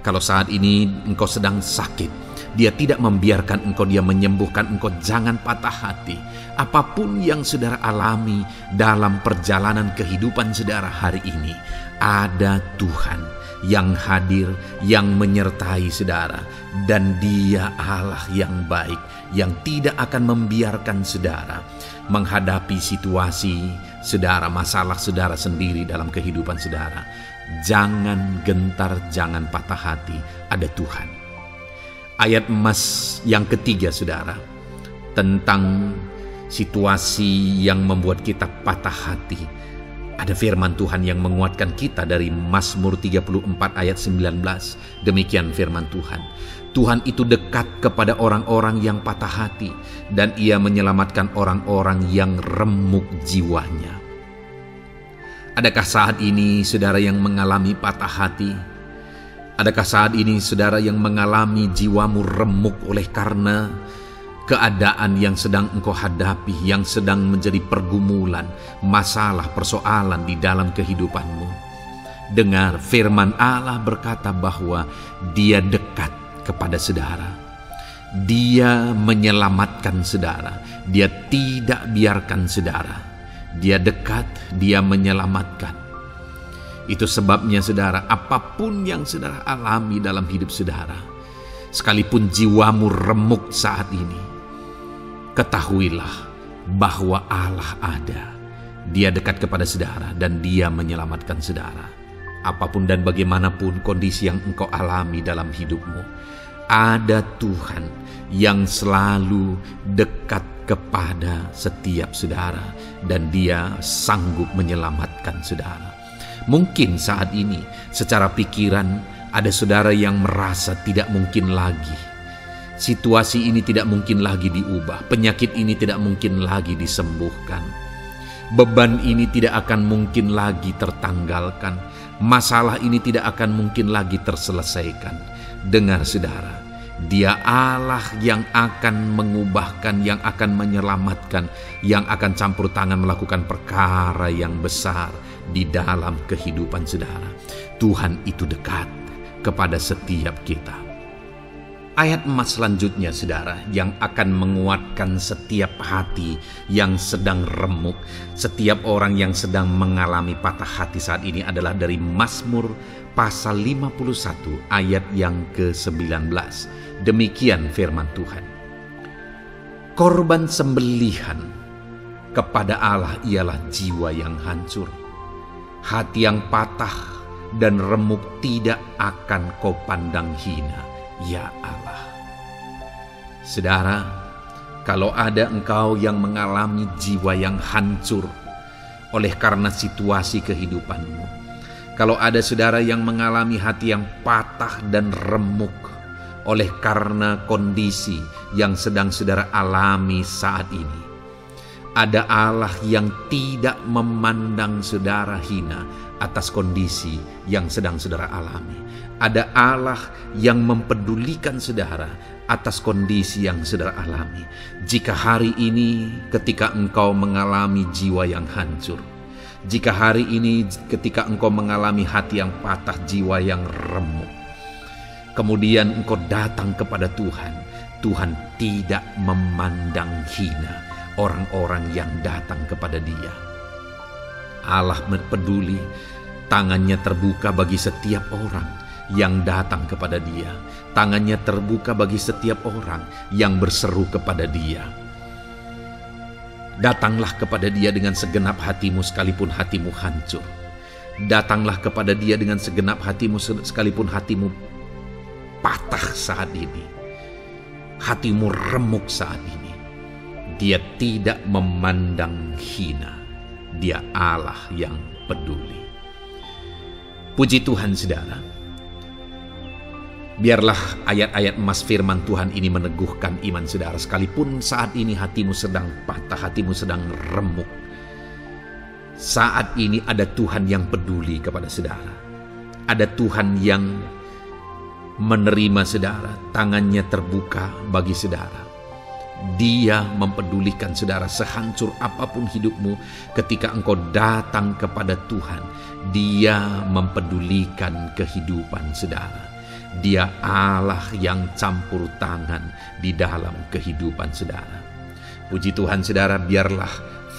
Kalau saat ini engkau sedang sakit, Dia tidak membiarkan engkau, Dia menyembuhkan engkau, jangan patah hati. Apapun yang saudara alami dalam perjalanan kehidupan saudara hari ini, ada Tuhan yang hadir, yang menyertai saudara. Dan Dia Allah yang baik, yang tidak akan membiarkan saudara menghadapi situasi saudara, masalah saudara sendiri dalam kehidupan saudara. Jangan gentar, jangan patah hati, ada Tuhan. Ayat emas yang ketiga saudara, tentang situasi yang membuat kita patah hati. Ada firman Tuhan yang menguatkan kita dari Mazmur 34 ayat 19. Demikian firman Tuhan. Tuhan itu dekat kepada orang-orang yang patah hati, dan Ia menyelamatkan orang-orang yang remuk jiwanya. Adakah saat ini saudara yang mengalami patah hati? Adakah saat ini saudara yang mengalami jiwamu remuk oleh karena keadaan yang sedang engkau hadapi, yang sedang menjadi pergumulan, masalah, persoalan di dalam kehidupanmu? Dengar, firman Allah berkata bahwa Dia dekat kepada saudara. Dia menyelamatkan saudara. Dia tidak biarkan saudara. Dia dekat, Dia menyelamatkan. Itu sebabnya saudara, apapun yang saudara alami dalam hidup saudara, sekalipun jiwamu remuk saat ini, ketahuilah bahwa Allah ada. Dia dekat kepada saudara dan Dia menyelamatkan saudara. Apapun dan bagaimanapun kondisi yang engkau alami dalam hidupmu, ada Tuhan yang selalu dekat kepada setiap saudara dan Dia sanggup menyelamatkan saudara. Mungkin saat ini secara pikiran ada saudara yang merasa tidak mungkin lagi. Situasi ini tidak mungkin lagi diubah. Penyakit ini tidak mungkin lagi disembuhkan. Beban ini tidak akan mungkin lagi tertanggalkan. Masalah ini tidak akan mungkin lagi terselesaikan. Dengar saudara, Dia Allah yang akan mengubahkan, yang akan menyelamatkan, yang akan campur tangan melakukan perkara yang besar di dalam kehidupan saudara. Tuhan itu dekat kepada setiap kita. Ayat emas selanjutnya saudara, yang akan menguatkan setiap hati yang sedang remuk, setiap orang yang sedang mengalami patah hati saat ini adalah dari Mazmur pasal 51 ayat yang ke-19. Demikian firman Tuhan. Korban sembelihan kepada Allah ialah jiwa yang hancur. Hati yang patah dan remuk tidak akan Kau pandang hina, ya Allah. Saudara, Kalau ada engkau yang mengalami jiwa yang hancur oleh karena situasi kehidupanmu, kalau ada saudara yang mengalami hati yang patah dan remuk oleh karena kondisi yang sedang saudara alami saat ini, ada Allah yang tidak memandang saudara hina atas kondisi yang sedang saudara alami. Ada Allah yang mempedulikan saudara atas kondisi yang saudara alami. Jika hari ini ketika engkau mengalami jiwa yang hancur, jika hari ini ketika engkau mengalami hati yang patah, jiwa yang remuk, kemudian engkau datang kepada Tuhan, Tuhan tidak memandang hina orang-orang yang datang kepada Dia. Allah peduli, tangannya terbuka bagi setiap orang yang datang kepada Dia. Tangannya terbuka bagi setiap orang yang berseru kepada Dia. Datanglah kepada Dia dengan segenap hatimu sekalipun hatimu hancur. Datanglah kepada Dia dengan segenap hatimu sekalipun hatimu patah saat ini. Hatimu remuk saat ini. Dia tidak memandang hina. Dia Allah yang peduli. Puji Tuhan saudara. Biarlah ayat-ayat emas firman Tuhan ini meneguhkan iman saudara. Sekalipun saat ini hatimu sedang patah, hatimu sedang remuk. Saat ini ada Tuhan yang peduli kepada saudara. Ada Tuhan yang menerima saudara, tangannya terbuka bagi saudara. Dia mempedulikan saudara sehancur apapun hidupmu. Ketika engkau datang kepada Tuhan, Dia mempedulikan kehidupan saudara. Dia Allah yang campur tangan di dalam kehidupan saudara. Puji Tuhan saudara, biarlah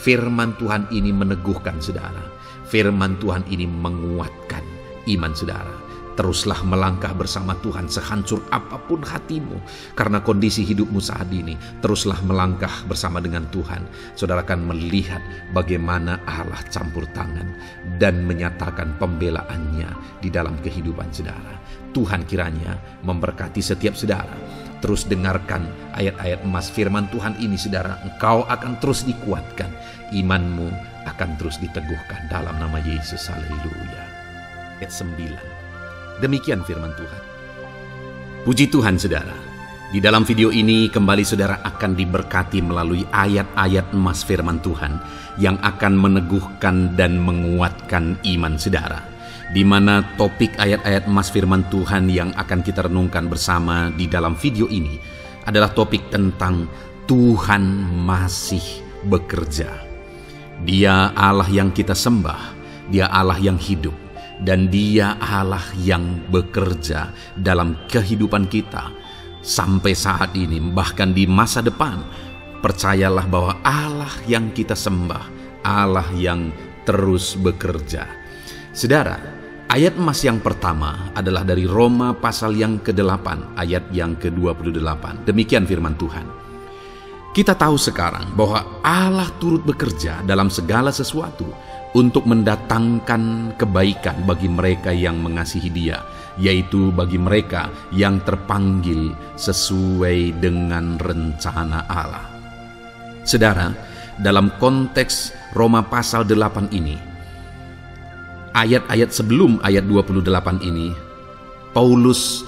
firman Tuhan ini meneguhkan saudara. Firman Tuhan ini menguatkan iman saudara. Teruslah melangkah bersama Tuhan sehancur apapun hatimu karena kondisi hidupmu saat ini. Teruslah melangkah bersama dengan Tuhan. Saudara akan melihat bagaimana Allah campur tangan dan menyatakan pembelaannya di dalam kehidupan saudara. Tuhan kiranya memberkati setiap saudara. Terus dengarkan ayat-ayat emas firman Tuhan ini saudara. Engkau akan terus dikuatkan. Imanmu akan terus diteguhkan dalam nama Yesus. Haleluya. Ayat 9. Demikian firman Tuhan. Puji Tuhan saudara. Di dalam video ini kembali saudara akan diberkati melalui ayat-ayat emas firman Tuhan yang akan meneguhkan dan menguatkan iman saudara. Di mana topik ayat-ayat emas firman Tuhan yang akan kita renungkan bersama di dalam video ini adalah topik tentang Tuhan masih bekerja. Dia Allah yang kita sembah, Dia Allah yang hidup, dan Dia Allah yang bekerja dalam kehidupan kita sampai saat ini, bahkan di masa depan. Percayalah bahwa Allah yang kita sembah, Allah yang terus bekerja. Saudara, ayat emas yang pertama adalah dari Roma pasal yang ke-8 ayat yang ke-28. Demikian firman Tuhan. Kita tahu sekarang bahwa Allah turut bekerja dalam segala sesuatu untuk mendatangkan kebaikan bagi mereka yang mengasihi Dia, yaitu bagi mereka yang terpanggil sesuai dengan rencana Allah. Saudara, dalam konteks Roma pasal 8 ini, ayat-ayat sebelum ayat 28 ini, Paulus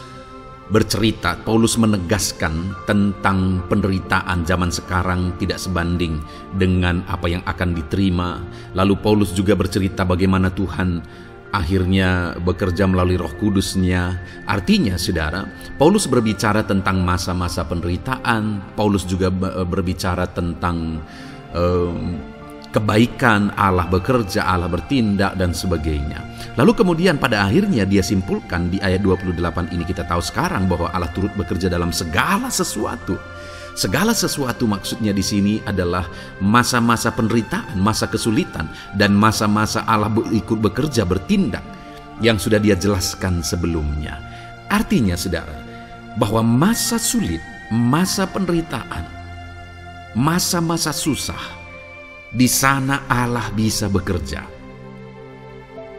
bercerita, Paulus menegaskan tentang penderitaan zaman sekarang tidak sebanding dengan apa yang akan diterima. Lalu Paulus juga bercerita bagaimana Tuhan akhirnya bekerja melalui Roh Kudus-Nya. Artinya saudara, Paulus berbicara tentang masa-masa penderitaan. Paulus juga berbicara tentang kebaikan, Allah bekerja, Allah bertindak dan sebagainya. Lalu kemudian pada akhirnya dia simpulkan di ayat 28 ini, kita tahu sekarang bahwa Allah turut bekerja dalam segala sesuatu. Segala sesuatu maksudnya di sini adalah masa-masa penderitaan, masa kesulitan, dan masa-masa Allah ikut bekerja, bertindak yang sudah Dia jelaskan sebelumnya. Artinya saudara, bahwa masa sulit, masa penderitaan, masa-masa susah, di sana Allah bisa bekerja.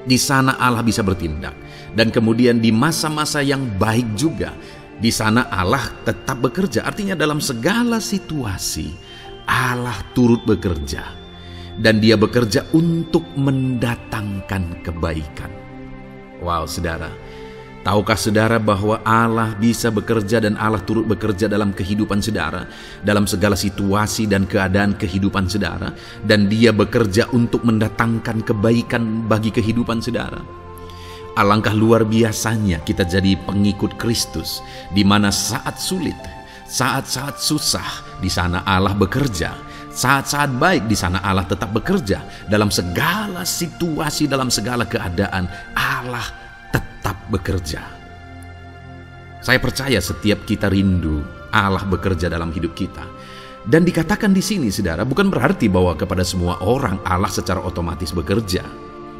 Di sana Allah bisa bertindak. Dan kemudian di masa-masa yang baik juga, Di sana Allah tetap bekerja, artinya dalam segala situasi Allah turut bekerja. Dan Dia bekerja untuk mendatangkan kebaikan. Wow, saudara. Tahukah saudara bahwa Allah bisa bekerja dan Allah turut bekerja dalam kehidupan saudara, dalam segala situasi dan keadaan kehidupan saudara, dan Dia bekerja untuk mendatangkan kebaikan bagi kehidupan saudara. Alangkah luar biasanya kita jadi pengikut Kristus, di mana saat sulit, saat-saat susah, di sana Allah bekerja. Saat-saat baik, di sana Allah tetap bekerja. Dalam segala situasi, dalam segala keadaan, Allah tetap bekerja. Saya percaya setiap kita rindu Allah bekerja dalam hidup kita. Dan dikatakan di sini, saudara, bukan berarti bahwa kepada semua orang Allah secara otomatis bekerja.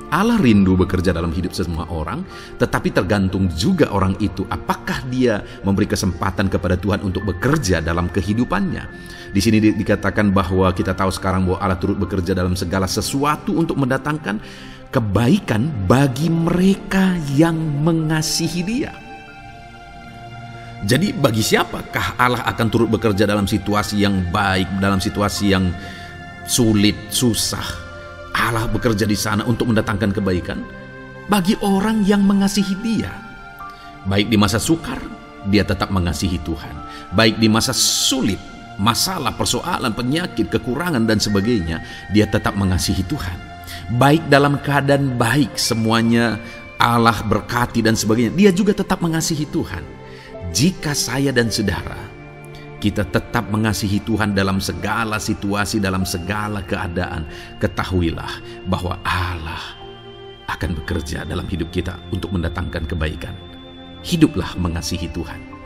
Allah rindu bekerja dalam hidup semua orang, tetapi tergantung juga orang itu apakah dia memberi kesempatan kepada Tuhan untuk bekerja dalam kehidupannya. Di sini dikatakan bahwa kita tahu sekarang bahwa Allah turut bekerja dalam segala sesuatu untuk mendatangkan kebaikan bagi mereka yang mengasihi Dia. Jadi bagi siapakah Allah akan turut bekerja dalam situasi yang baik, dalam situasi yang sulit, susah? Allah bekerja di sana untuk mendatangkan kebaikan bagi orang yang mengasihi Dia. Baik di masa sukar, dia tetap mengasihi Tuhan. Baik di masa sulit, masalah, persoalan, penyakit, kekurangan dan sebagainya, dia tetap mengasihi Tuhan. Baik dalam keadaan baik, semuanya Allah berkati dan sebagainya, dia juga tetap mengasihi Tuhan. Jika saya dan saudara kita tetap mengasihi Tuhan dalam segala situasi, dalam segala keadaan, ketahuilah bahwa Allah akan bekerja dalam hidup kita untuk mendatangkan kebaikan. Hiduplah mengasihi Tuhan.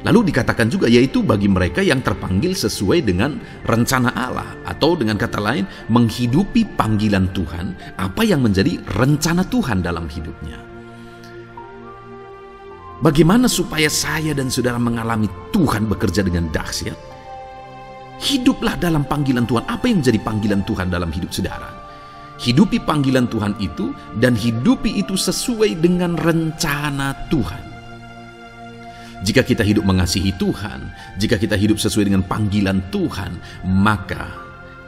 Lalu dikatakan juga, yaitu bagi mereka yang terpanggil sesuai dengan rencana Allah, atau dengan kata lain, menghidupi panggilan Tuhan, apa yang menjadi rencana Tuhan dalam hidupnya. Bagaimana supaya saya dan saudara mengalami Tuhan bekerja dengan dahsyat? Hiduplah dalam panggilan Tuhan. Apa yang menjadi panggilan Tuhan dalam hidup saudara? Hidupi panggilan Tuhan itu, dan hidupi itu sesuai dengan rencana Tuhan. Jika kita hidup mengasihi Tuhan, jika kita hidup sesuai dengan panggilan Tuhan, maka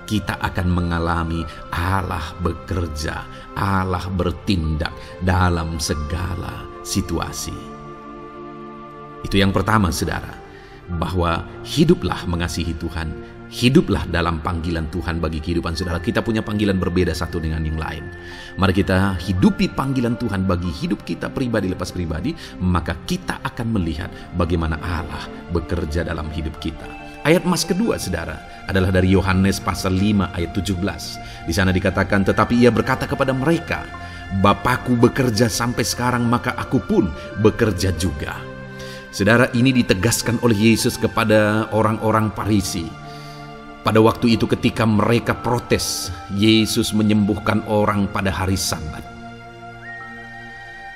kita akan mengalami Allah bekerja, Allah bertindak dalam segala situasi. Itu yang pertama, saudara, bahwa hiduplah mengasihi Tuhan, hiduplah dalam panggilan Tuhan bagi kehidupan saudara. Kita punya panggilan berbeda satu dengan yang lain. Mari kita hidupi panggilan Tuhan bagi hidup kita pribadi lepas pribadi, maka kita akan melihat bagaimana Allah bekerja dalam hidup kita. Ayat emas kedua, saudara, adalah dari Yohanes pasal 5 ayat 17. Di sana dikatakan, tetapi ia berkata kepada mereka, Bapakku bekerja sampai sekarang, maka aku pun bekerja juga. Saudara, ini ditegaskan oleh Yesus kepada orang-orang Farisi. Pada waktu itu ketika mereka protes, Yesus menyembuhkan orang pada hari Sabat.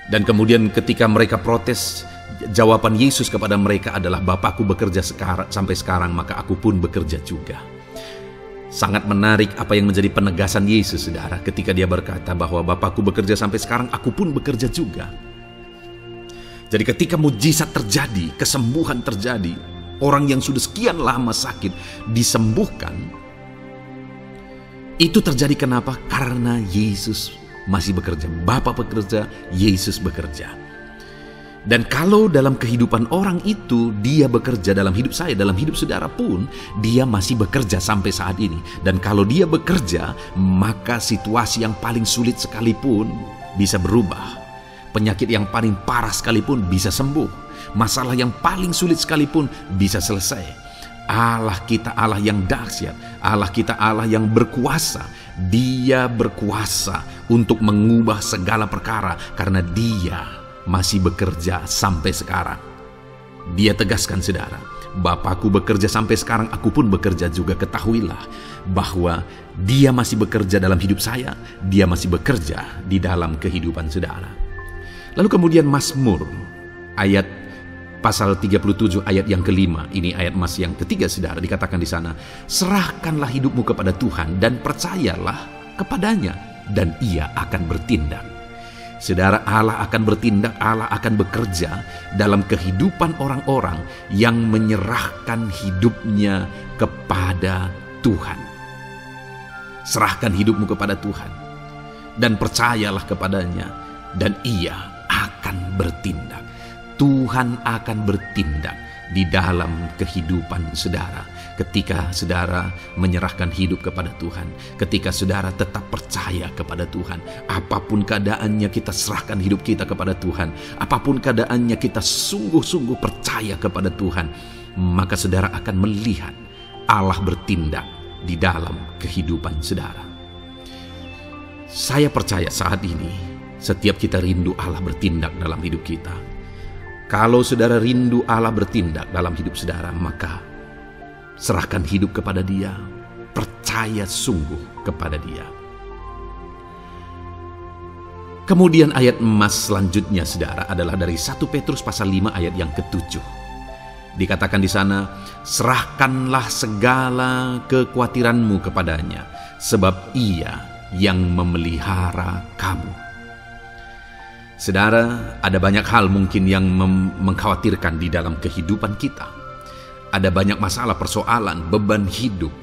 Dan kemudian ketika mereka protes, jawaban Yesus kepada mereka adalah, Bapakku bekerja sampai sekarang, maka aku pun bekerja juga. Sangat menarik apa yang menjadi penegasan Yesus, saudara, ketika dia berkata bahwa Bapakku bekerja sampai sekarang, aku pun bekerja juga. Jadi ketika mujizat terjadi, kesembuhan terjadi, orang yang sudah sekian lama sakit disembuhkan, itu terjadi kenapa? Karena Yesus masih bekerja. Bapa bekerja, Yesus bekerja. Dan kalau dalam kehidupan orang itu, dia bekerja dalam hidup saya, dalam hidup saudara pun, dia masih bekerja sampai saat ini. Dan kalau dia bekerja, maka situasi yang paling sulit sekalipun bisa berubah. Penyakit yang paling parah sekalipun bisa sembuh. Masalah yang paling sulit sekalipun bisa selesai. Allah kita Allah yang dahsyat. Allah kita Allah yang berkuasa. Dia berkuasa untuk mengubah segala perkara karena Dia masih bekerja sampai sekarang. Dia tegaskan, saudara, Bapakku bekerja sampai sekarang, aku pun bekerja juga. Ketahuilah bahwa Dia masih bekerja dalam hidup saya. Dia masih bekerja di dalam kehidupan saudara. Lalu kemudian Mazmur ayat pasal 37 ayat yang kelima, ini ayat emas yang ketiga, saudara, dikatakan di sana, serahkanlah hidupmu kepada Tuhan dan percayalah kepadanya dan Ia akan bertindak. Saudara, Allah akan bertindak, Allah akan bekerja dalam kehidupan orang-orang yang menyerahkan hidupnya kepada Tuhan. Serahkan hidupmu kepada Tuhan dan percayalah kepadanya, dan Ia akan bertindak. Tuhan akan bertindak di dalam kehidupan saudara ketika saudara menyerahkan hidup kepada Tuhan, ketika saudara tetap percaya kepada Tuhan. Apapun keadaannya, kita serahkan hidup kita kepada Tuhan. Apapun keadaannya, kita sungguh-sungguh percaya kepada Tuhan, maka saudara akan melihat Allah bertindak di dalam kehidupan saudara. Saya percaya saat ini setiap kita rindu Allah bertindak dalam hidup kita. Kalau saudara rindu Allah bertindak dalam hidup saudara, maka serahkan hidup kepada Dia, percaya sungguh kepada Dia. Kemudian ayat emas selanjutnya saudara adalah dari 1 Petrus pasal 5 ayat yang ke-7. Dikatakan di sana, serahkanlah segala kekhawatiranmu kepadanya, sebab Ia yang memelihara kamu. Saudara, ada banyak hal mungkin yang mengkhawatirkan di dalam kehidupan kita. Ada banyak masalah, persoalan, beban hidup,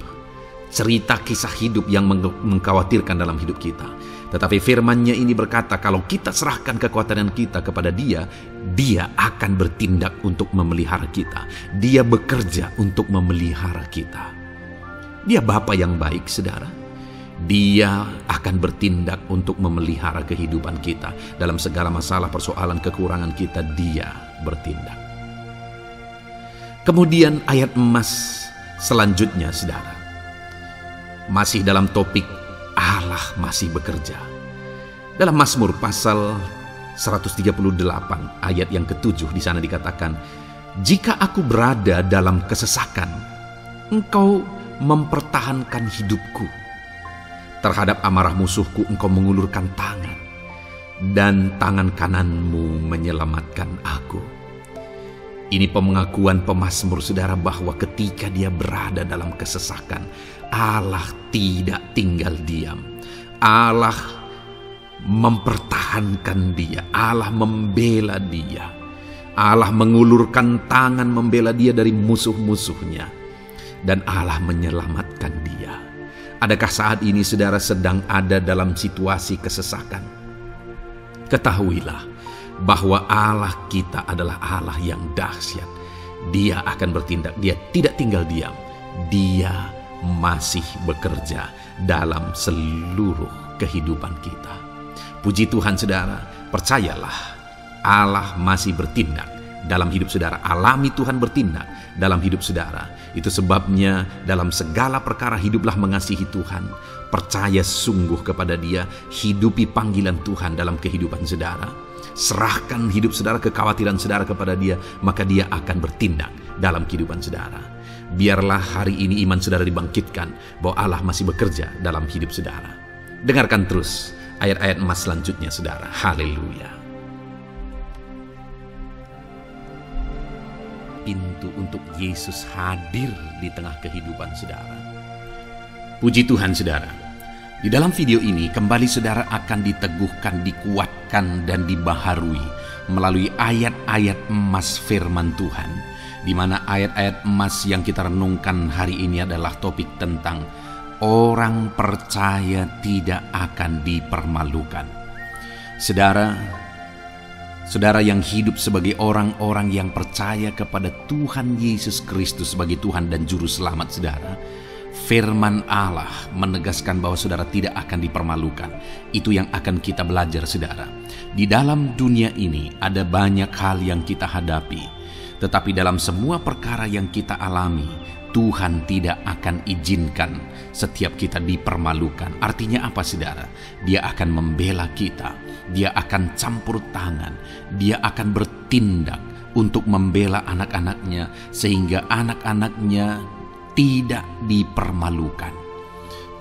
cerita kisah hidup yang mengkhawatirkan dalam hidup kita. Tetapi firman-Nya ini berkata, kalau kita serahkan kekhawatiran kita kepada Dia, Dia akan bertindak untuk memelihara kita. Dia bekerja untuk memelihara kita. Dia Bapa yang baik, saudara. Dia akan bertindak untuk memelihara kehidupan kita. Dalam segala masalah, persoalan, kekurangan kita, Dia bertindak. Kemudian ayat emas selanjutnya, saudara, masih dalam topik Allah masih bekerja. Dalam Mazmur pasal 138 ayat yang ke-7 di sana dikatakan, jika aku berada dalam kesesakan, Engkau mempertahankan hidupku. Terhadap amarah musuhku Engkau mengulurkan tangan, dan tangan kananmu menyelamatkan aku. Ini pengakuan pemazmur saudara bahwa ketika dia berada dalam kesesakan, Allah tidak tinggal diam. Allah mempertahankan dia, Allah membela dia. Allah mengulurkan tangan membela dia dari musuh-musuhnya, dan Allah menyelamatkan dia. Adakah saat ini saudara sedang ada dalam situasi kesesakan? Ketahuilah bahwa Allah kita adalah Allah yang dahsyat. Dia akan bertindak, Dia tidak tinggal diam. Dia masih bekerja dalam seluruh kehidupan kita. Puji Tuhan saudara, percayalah Allah masih bertindak dalam hidup saudara. Alami Tuhan bertindak dalam hidup saudara. Itu sebabnya dalam segala perkara hiduplah mengasihi Tuhan. Percaya sungguh kepada Dia. Hidupi panggilan Tuhan dalam kehidupan saudara. Serahkan hidup saudara, kekhawatiran saudara kepada Dia. Maka Dia akan bertindak dalam kehidupan saudara. Biarlah hari ini iman saudara dibangkitkan bahwa Allah masih bekerja dalam hidup saudara. Dengarkan terus ayat-ayat emas selanjutnya saudara. Haleluya. Pintu untuk Yesus hadir di tengah kehidupan saudara. Puji Tuhan saudara. Di dalam video ini kembali saudara akan diteguhkan, dikuatkan, dan dibaharui melalui ayat-ayat emas firman Tuhan, di mana ayat-ayat emas yang kita renungkan hari ini adalah topik tentang orang percaya tidak akan dipermalukan. Saudara yang hidup sebagai orang-orang yang percaya kepada Tuhan Yesus Kristus sebagai Tuhan dan Juru Selamat saudara, firman Allah menegaskan bahwa saudara tidak akan dipermalukan. Itu yang akan kita belajar saudara. Di dalam dunia ini ada banyak hal yang kita hadapi, tetapi dalam semua perkara yang kita alami, Tuhan tidak akan izinkan setiap kita dipermalukan. Artinya apa saudara? Dia akan membela kita. Dia akan campur tangan. Dia akan bertindak untuk membela anak-anaknya sehingga anak-anaknya tidak dipermalukan.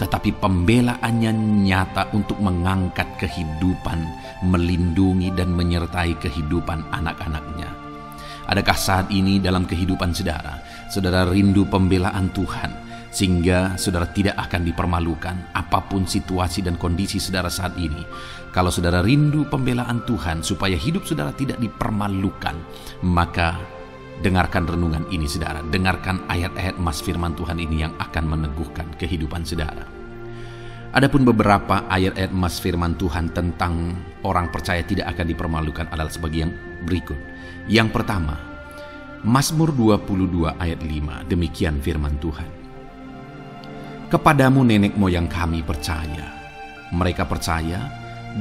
Tetapi pembelaannya nyata untuk mengangkat kehidupan, melindungi dan menyertai kehidupan anak-anaknya. Adakah saat ini dalam kehidupan saudara, saudara rindu pembelaan Tuhan sehingga saudara tidak akan dipermalukan apapun situasi dan kondisi saudara saat ini? Kalau saudara rindu pembelaan Tuhan supaya hidup saudara tidak dipermalukan, maka dengarkan renungan ini saudara. Dengarkan ayat-ayat emas firman Tuhan ini yang akan meneguhkan kehidupan saudara. Adapun beberapa ayat-ayat emas firman Tuhan tentang orang percaya tidak akan dipermalukan adalah sebagai yang berikut. Yang pertama, Mazmur 22 ayat 5, demikian firman Tuhan. Kepadamu nenek moyang kami percaya, mereka percaya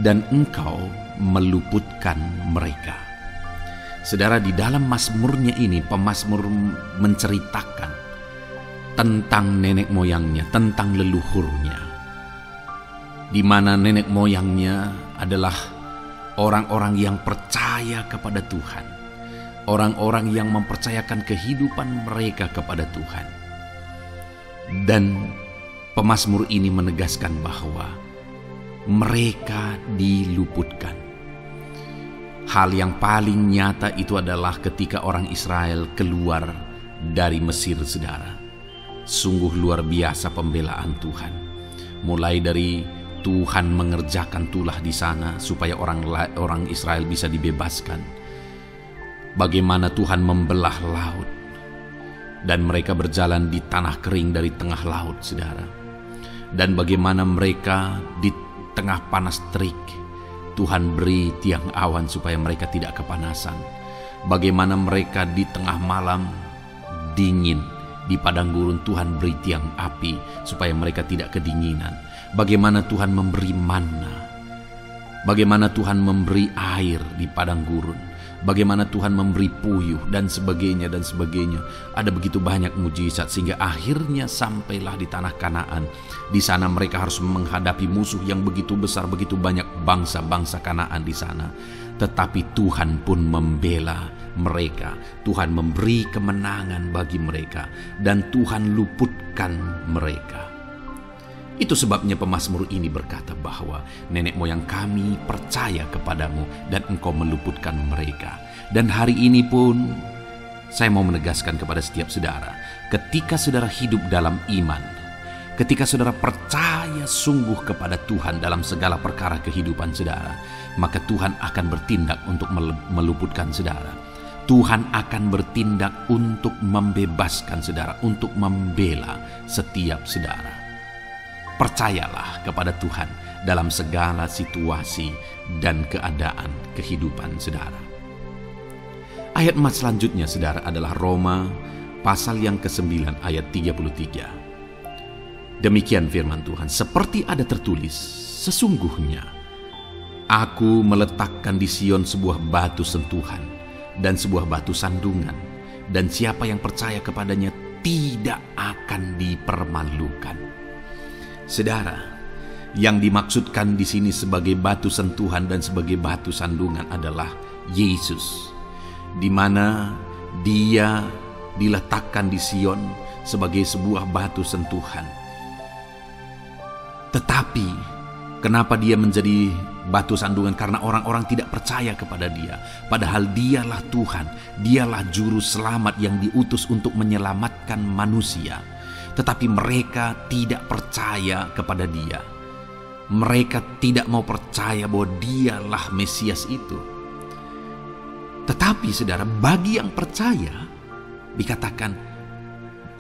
dan engkau meluputkan mereka. Saudara, di dalam mazmurnya ini pemazmur menceritakan tentang nenek moyangnya, tentang leluhurnya, di mana nenek moyangnya adalah orang-orang yang percaya kepada Tuhan, orang-orang yang mempercayakan kehidupan mereka kepada Tuhan. Dan pemazmur ini menegaskan bahwa mereka diluputkan. Hal yang paling nyata itu adalah ketika orang Israel keluar dari Mesir, saudara. Sungguh luar biasa pembelaan Tuhan. Mulai dari Tuhan mengerjakan tulah di sana supaya orang Israel bisa dibebaskan. Bagaimana Tuhan membelah laut dan mereka berjalan di tanah kering dari tengah laut, saudara. Dan bagaimana mereka di tengah panas terik, Tuhan beri tiang awan supaya mereka tidak kepanasan. Bagaimana mereka di tengah malam dingin, di padang gurun Tuhan beri tiang api supaya mereka tidak kedinginan. Bagaimana Tuhan memberi manna, bagaimana Tuhan memberi air di padang gurun, bagaimana Tuhan memberi puyuh dan sebagainya dan sebagainya. Ada begitu banyak mujizat sehingga akhirnya sampailah di tanah Kanaan. Di sana mereka harus menghadapi musuh yang begitu besar, begitu banyak bangsa-bangsa Kanaan di sana. Tetapi Tuhan pun membela mereka. Tuhan memberi kemenangan bagi mereka dan Tuhan luputkan mereka. Itu sebabnya pemazmur ini berkata bahwa nenek moyang kami percaya kepadamu dan engkau meluputkan mereka. Dan hari ini pun saya mau menegaskan kepada setiap saudara, ketika saudara hidup dalam iman, ketika saudara percaya sungguh kepada Tuhan dalam segala perkara kehidupan saudara, maka Tuhan akan bertindak untuk meluputkan saudara. Tuhan akan bertindak untuk membebaskan saudara, untuk membela setiap saudara. Percayalah kepada Tuhan dalam segala situasi dan keadaan kehidupan saudara. Ayat emas selanjutnya saudara adalah Roma pasal yang ke-9 ayat 33. Demikian firman Tuhan, seperti ada tertulis, sesungguhnya aku meletakkan di Sion sebuah batu sentuhan dan sebuah batu sandungan, dan siapa yang percaya kepadanya tidak akan dipermalukan. Saudara, yang dimaksudkan di sini sebagai batu sentuhan dan sebagai batu sandungan adalah Yesus, di mana Dia diletakkan di Sion sebagai sebuah batu sentuhan. Tetapi kenapa Dia menjadi batu sandungan? Karena orang-orang tidak percaya kepada Dia, padahal Dialah Tuhan, Dialah juru selamat yang diutus untuk menyelamatkan manusia. Tetapi mereka tidak percaya kepada Dia. Mereka tidak mau percaya bahwa Dialah Mesias itu. Tetapi saudara, bagi yang percaya dikatakan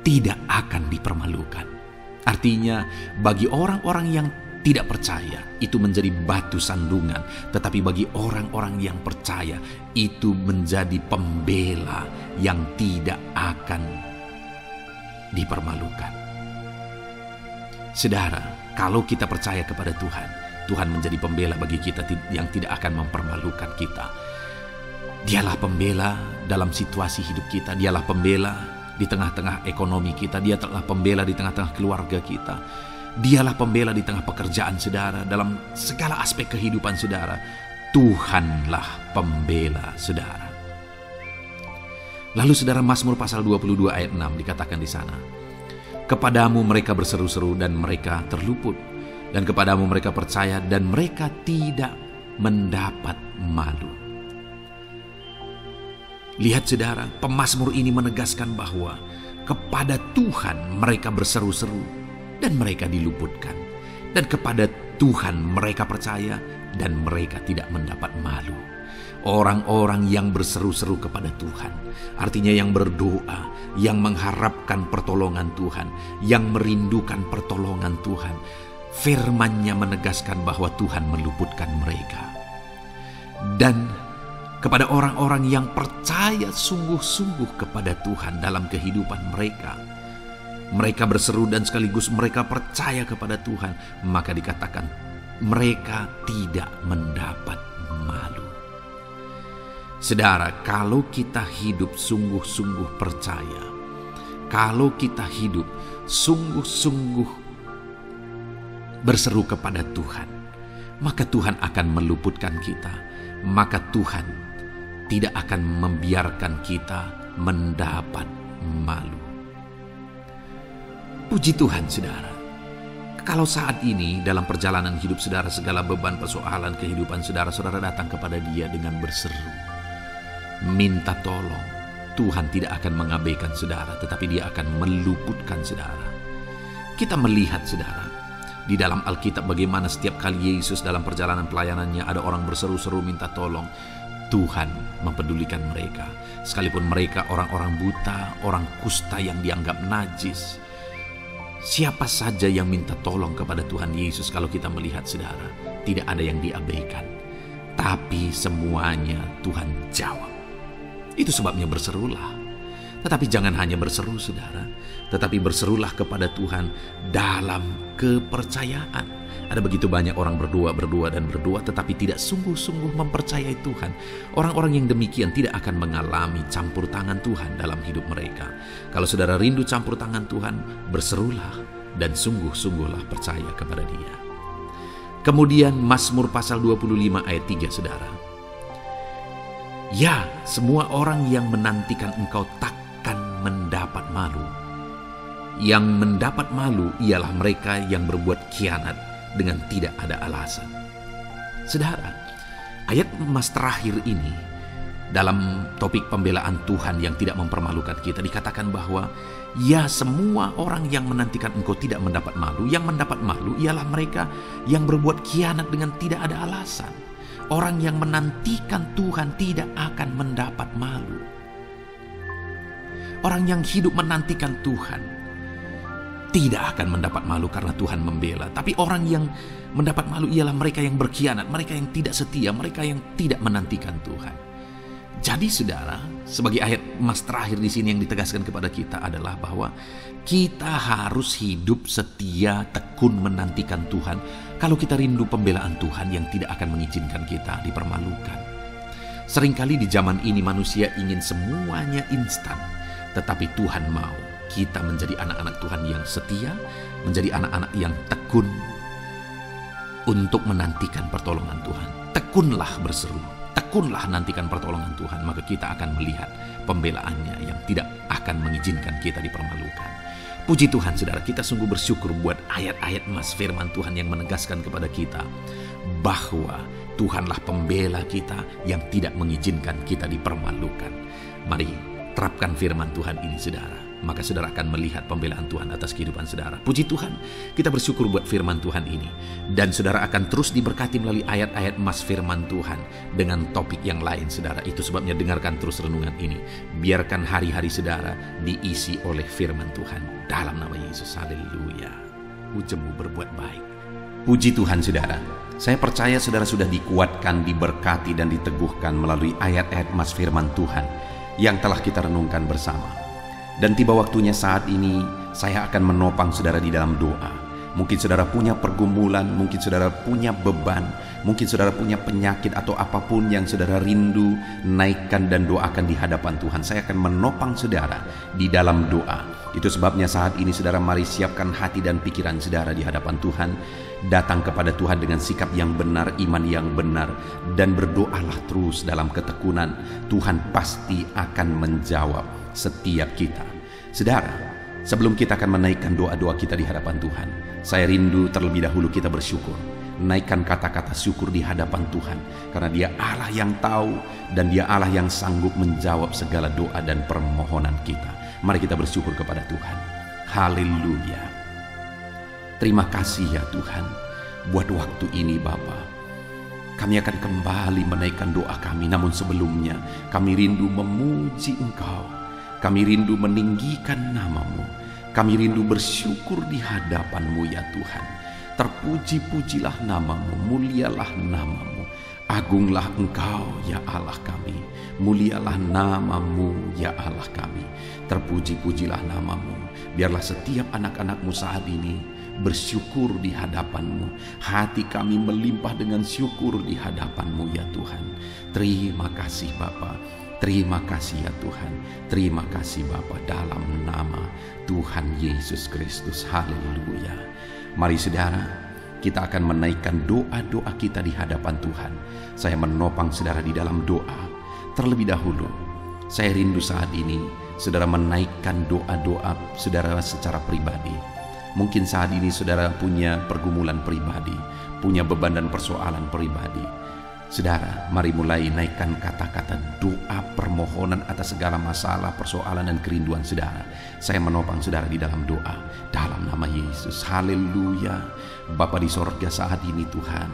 tidak akan dipermalukan. Artinya bagi orang-orang yang tidak percaya itu menjadi batu sandungan, tetapi bagi orang-orang yang percaya itu menjadi pembela yang tidak akan dipermalukan. Saudara, kalau kita percaya kepada Tuhan, Tuhan menjadi pembela bagi kita yang tidak akan mempermalukan kita. Dialah pembela dalam situasi hidup kita, Dialah pembela di tengah-tengah ekonomi kita, Dialah pembela di tengah-tengah keluarga kita, Dialah pembela di tengah pekerjaan saudara, dalam segala aspek kehidupan saudara. Tuhanlah pembela saudara. Lalu saudara, Mazmur pasal 22 ayat 6 dikatakan di sana, kepadamu mereka berseru-seru dan mereka terluput, dan kepadamu mereka percaya dan mereka tidak mendapat malu. Lihat saudara, pemazmur ini menegaskan bahwa kepada Tuhan mereka berseru-seru dan mereka diluputkan, dan kepada Tuhan mereka percaya dan mereka tidak mendapat malu. Orang-orang yang berseru-seru kepada Tuhan, artinya yang berdoa, yang mengharapkan pertolongan Tuhan, yang merindukan pertolongan Tuhan. Firman-Nya menegaskan bahwa Tuhan meluputkan mereka. Dan kepada orang-orang yang percaya sungguh-sungguh kepada Tuhan dalam kehidupan mereka, mereka berseru dan sekaligus mereka percaya kepada Tuhan, maka dikatakan mereka tidak mendapat malu. Saudara, kalau kita hidup sungguh-sungguh percaya, kalau kita hidup sungguh-sungguh berseru kepada Tuhan, maka Tuhan akan meluputkan kita, maka Tuhan tidak akan membiarkan kita mendapat malu. Puji Tuhan, saudara. Kalau saat ini dalam perjalanan hidup saudara, segala beban persoalan kehidupan saudara datang kepada Dia dengan berseru, minta tolong, Tuhan tidak akan mengabaikan saudara, tetapi Dia akan meluputkan saudara. Kita melihat saudara, di dalam Alkitab bagaimana setiap kali Yesus dalam perjalanan pelayanannya ada orang berseru-seru minta tolong, Tuhan mempedulikan mereka. Sekalipun mereka orang-orang buta, orang kusta yang dianggap najis. Siapa saja yang minta tolong kepada Tuhan Yesus, kalau kita melihat saudara, tidak ada yang diabaikan. Tapi semuanya Tuhan jawab. Itu sebabnya berserulah. Tetapi jangan hanya berseru saudara, tetapi berserulah kepada Tuhan dalam kepercayaan. Ada begitu banyak orang berdoa, tetapi tidak sungguh-sungguh mempercayai Tuhan. Orang-orang yang demikian tidak akan mengalami campur tangan Tuhan dalam hidup mereka. Kalau saudara rindu campur tangan Tuhan, berserulah dan sungguh-sungguhlah percaya kepada Dia. Kemudian Mazmur pasal 25 ayat 3 saudara. Ya, semua orang yang menantikan Engkau takkan mendapat malu. Yang mendapat malu ialah mereka yang berbuat khianat dengan tidak ada alasan. Saudara, ayat emas terakhir ini dalam topik pembelaan Tuhan yang tidak mempermalukan kita, dikatakan bahwa ya, semua orang yang menantikan Engkau tidak mendapat malu. Yang mendapat malu ialah mereka yang berbuat khianat dengan tidak ada alasan. Orang yang menantikan Tuhan tidak akan mendapat malu. Orang yang hidup menantikan Tuhan tidak akan mendapat malu karena Tuhan membela. Tapi orang yang mendapat malu ialah mereka yang berkhianat, mereka yang tidak setia, mereka yang tidak menantikan Tuhan. Jadi saudara, sebagai ayat emas terakhir di sini yang ditegaskan kepada kita adalah bahwa kita harus hidup setia, tekun menantikan Tuhan. Kalau kita rindu pembelaan Tuhan yang tidak akan mengizinkan kita dipermalukan. Seringkali di zaman ini manusia ingin semuanya instan, tetapi Tuhan mau kita menjadi anak-anak Tuhan yang setia, menjadi anak-anak yang tekun untuk menantikan pertolongan Tuhan. Tekunlah berseru, tekunlah nantikan pertolongan Tuhan, maka kita akan melihat pembelaannya yang tidak akan mengizinkan kita dipermalukan. Puji Tuhan saudara, kita sungguh bersyukur buat ayat-ayat emas firman Tuhan yang menegaskan kepada kita bahwa Tuhanlah pembela kita yang tidak mengizinkan kita dipermalukan. Mari terapkan firman Tuhan ini saudara, maka saudara akan melihat pembelaan Tuhan atas kehidupan saudara. Puji Tuhan, kita bersyukur buat firman Tuhan ini. Dan saudara akan terus diberkati melalui ayat-ayat emas firman Tuhan dengan topik yang lain saudara. Itu sebabnya dengarkan terus renungan ini. Biarkan hari-hari saudara diisi oleh firman Tuhan. Dalam nama Yesus, haleluya. Ujungmu berbuat baik. Puji Tuhan saudara. Saya percaya saudara sudah dikuatkan, diberkati dan diteguhkan melalui ayat-ayat emas firman Tuhan yang telah kita renungkan bersama. Dan tiba waktunya saat ini saya akan menopang saudara di dalam doa. Mungkin saudara punya pergumulan, mungkin saudara punya beban, mungkin saudara punya penyakit atau apapun yang saudara rindu, naikkan dan doakan di hadapan Tuhan. Saya akan menopang saudara di dalam doa. Itu sebabnya saat ini saudara mari siapkan hati dan pikiran saudara di hadapan Tuhan. Datang kepada Tuhan dengan sikap yang benar, iman yang benar, dan berdoalah terus dalam ketekunan. Tuhan pasti akan menjawab setiap kita. Saudara, sebelum kita akan menaikkan doa-doa kita di hadapan Tuhan, saya rindu terlebih dahulu kita bersyukur. Naikkan kata-kata syukur di hadapan Tuhan, karena Dia Allah yang tahu dan Dia Allah yang sanggup menjawab segala doa dan permohonan kita. Mari kita bersyukur kepada Tuhan. Haleluya. Terima kasih ya Tuhan buat waktu ini Bapa. Kami akan kembali menaikkan doa kami, namun sebelumnya kami rindu memuji Engkau. Kami rindu meninggikan nama-Mu. Kami rindu bersyukur di hadapan-Mu ya Tuhan. Terpuji-pujilah nama-Mu, mulialah nama-Mu. Agunglah Engkau ya Allah kami. Mulialah nama-Mu ya Allah kami. Terpuji-pujilah nama-Mu. Biarlah setiap anak-anak-Mu saat ini bersyukur di hadapan-Mu. Hati kami melimpah dengan syukur di hadapan-Mu ya Tuhan. Terima kasih Bapa. Terima kasih ya Tuhan. Terima kasih Bapa, dalam nama Tuhan Yesus Kristus. Haleluya. Mari saudara, kita akan menaikkan doa-doa kita di hadapan Tuhan. Saya menopang saudara di dalam doa. Terlebih dahulu, saya rindu saat ini saudara menaikkan doa-doa saudara secara pribadi. Mungkin saat ini saudara punya pergumulan pribadi, punya beban dan persoalan pribadi. Saudara, mari mulai naikkan kata-kata doa permohonan atas segala masalah, persoalan dan kerinduan saudara. Saya menopang saudara di dalam doa, dalam nama Yesus. Haleluya. Bapa di sorga, saat ini Tuhan,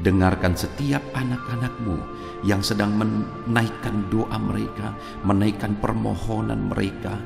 dengarkan setiap anak-anak-Mu yang sedang menaikkan doa mereka, menaikkan permohonan mereka,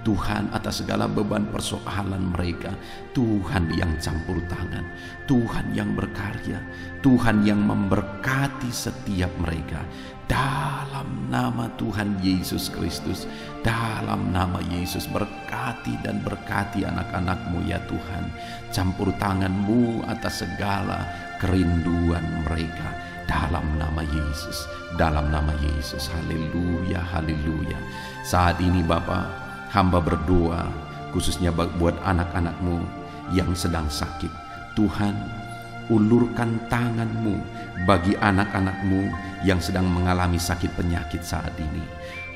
Tuhan, atas segala beban persoalan mereka. Tuhan yang campur tangan, Tuhan yang berkarya, Tuhan yang memberkati setiap mereka. Dalam nama Tuhan Yesus Kristus, dalam nama Yesus, berkati dan berkati anak-anak-Mu ya Tuhan. Campur tangan-Mu atas segala kerinduan mereka, dalam nama Yesus, dalam nama Yesus. Haleluya, haleluya. Saat ini Bapa, hamba berdoa khususnya buat anak-anak-Mu yang sedang sakit. Tuhan, ulurkan tangan-Mu bagi anak-anak-Mu yang sedang mengalami sakit penyakit saat ini.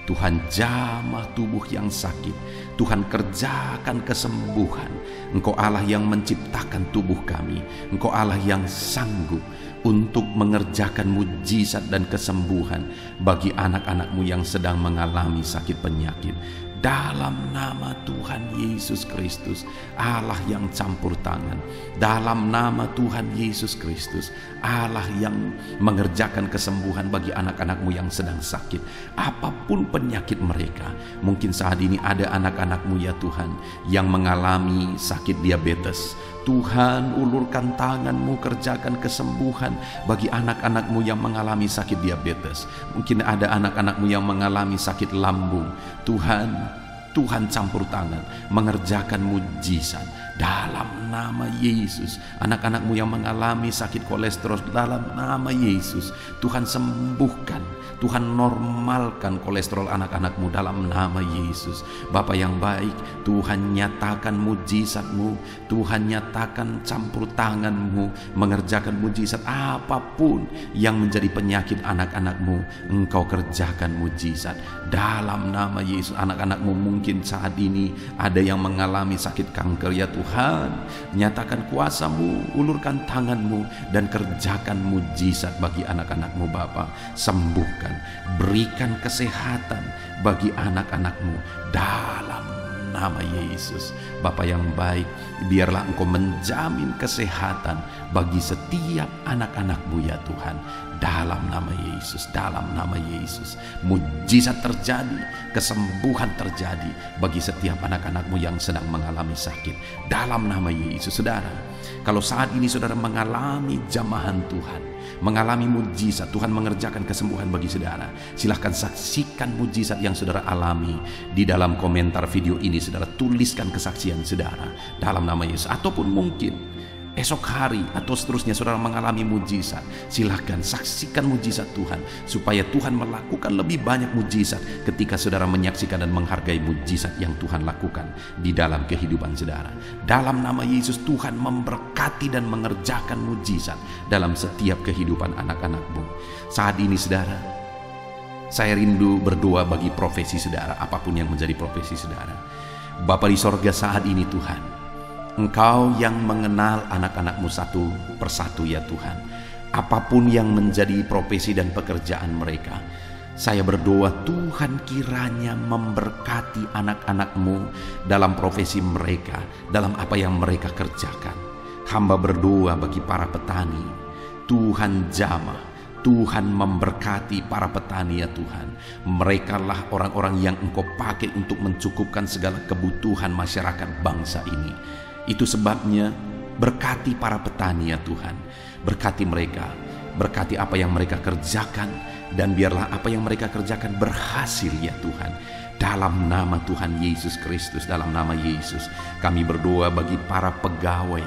Tuhan, jamah tubuh yang sakit. Tuhan, kerjakan kesembuhan. Engkau Allah yang menciptakan tubuh kami. Engkau Allah yang sanggup untuk mengerjakan mujizat dan kesembuhan bagi anak-anak-Mu yang sedang mengalami sakit penyakit. Dalam nama Tuhan Yesus Kristus, Allah yang campur tangan. Dalam nama Tuhan Yesus Kristus, Allah yang mengerjakan kesembuhan bagi anak-anak-Mu yang sedang sakit. Apapun penyakit mereka, mungkin saat ini ada anak-anak-Mu ya Tuhan yang mengalami sakit diabetes. Tuhan, ulurkan tangan-Mu, kerjakan kesembuhan bagi anak-anak-Mu yang mengalami sakit diabetes. Mungkin ada anak-anak-Mu yang mengalami sakit lambung. Tuhan campur tangan, mengerjakan mujizat dalam nama Yesus. Anak-anak-Mu yang mengalami sakit kolesterol, dalam nama Yesus, Tuhan sembuhkan, Tuhan normalkan kolesterol anak-anak-Mu dalam nama Yesus. Bapa yang baik, Tuhan nyatakan mujizat-Mu, Tuhan nyatakan campur tangan-Mu, mengerjakan mujizat. Apapun yang menjadi penyakit anak-anak-Mu, Engkau kerjakan mujizat dalam nama Yesus. Anak-anak-Mu mungkin saat ini ada yang mengalami sakit kanker ya Tuhan, nyatakan kuasa-Mu, ulurkan tangan-Mu dan kerjakan mujizat bagi anak-anak-Mu Bapa. Sembuhkan, berikan kesehatan bagi anak-anak-Mu dalam nama Yesus. Bapa yang baik, biarlah Engkau menjamin kesehatan bagi setiap anak-anak-Mu ya Tuhan. Dalam nama Yesus, dalam nama Yesus, mujizat terjadi, kesembuhan terjadi bagi setiap anak-anak-Mu yang sedang mengalami sakit. Dalam nama Yesus. Saudara, kalau saat ini saudara mengalami jamahan Tuhan, mengalami mujizat, Tuhan mengerjakan kesembuhan bagi saudara, silahkan saksikan mujizat yang saudara alami di dalam komentar video ini. Saudara tuliskan kesaksian saudara dalam nama Yesus. Ataupun mungkin esok hari atau seterusnya saudara mengalami mujizat, silahkan saksikan mujizat Tuhan, supaya Tuhan melakukan lebih banyak mujizat ketika saudara menyaksikan dan menghargai mujizat yang Tuhan lakukan di dalam kehidupan saudara. Dalam nama Yesus, Tuhan memberkati dan mengerjakan mujizat dalam setiap kehidupan anak-anak-Mu. Saat ini saudara, saya rindu berdoa bagi profesi saudara, apapun yang menjadi profesi saudara. Bapa di sorga, saat ini Tuhan, Engkau yang mengenal anak-anak-Mu satu persatu ya Tuhan. Apapun yang menjadi profesi dan pekerjaan mereka, saya berdoa Tuhan kiranya memberkati anak-anak-Mu dalam profesi mereka, dalam apa yang mereka kerjakan. Hamba berdoa bagi para petani, Tuhan jamah, Tuhan memberkati para petani ya Tuhan. Mereka lah orang-orang yang Engkau pakai untuk mencukupkan segala kebutuhan masyarakat bangsa ini. Itu sebabnya berkati para petani ya Tuhan. Berkati mereka, berkati apa yang mereka kerjakan, dan biarlah apa yang mereka kerjakan berhasil ya Tuhan. Dalam nama Tuhan Yesus Kristus, dalam nama Yesus, kami berdoa bagi para pegawai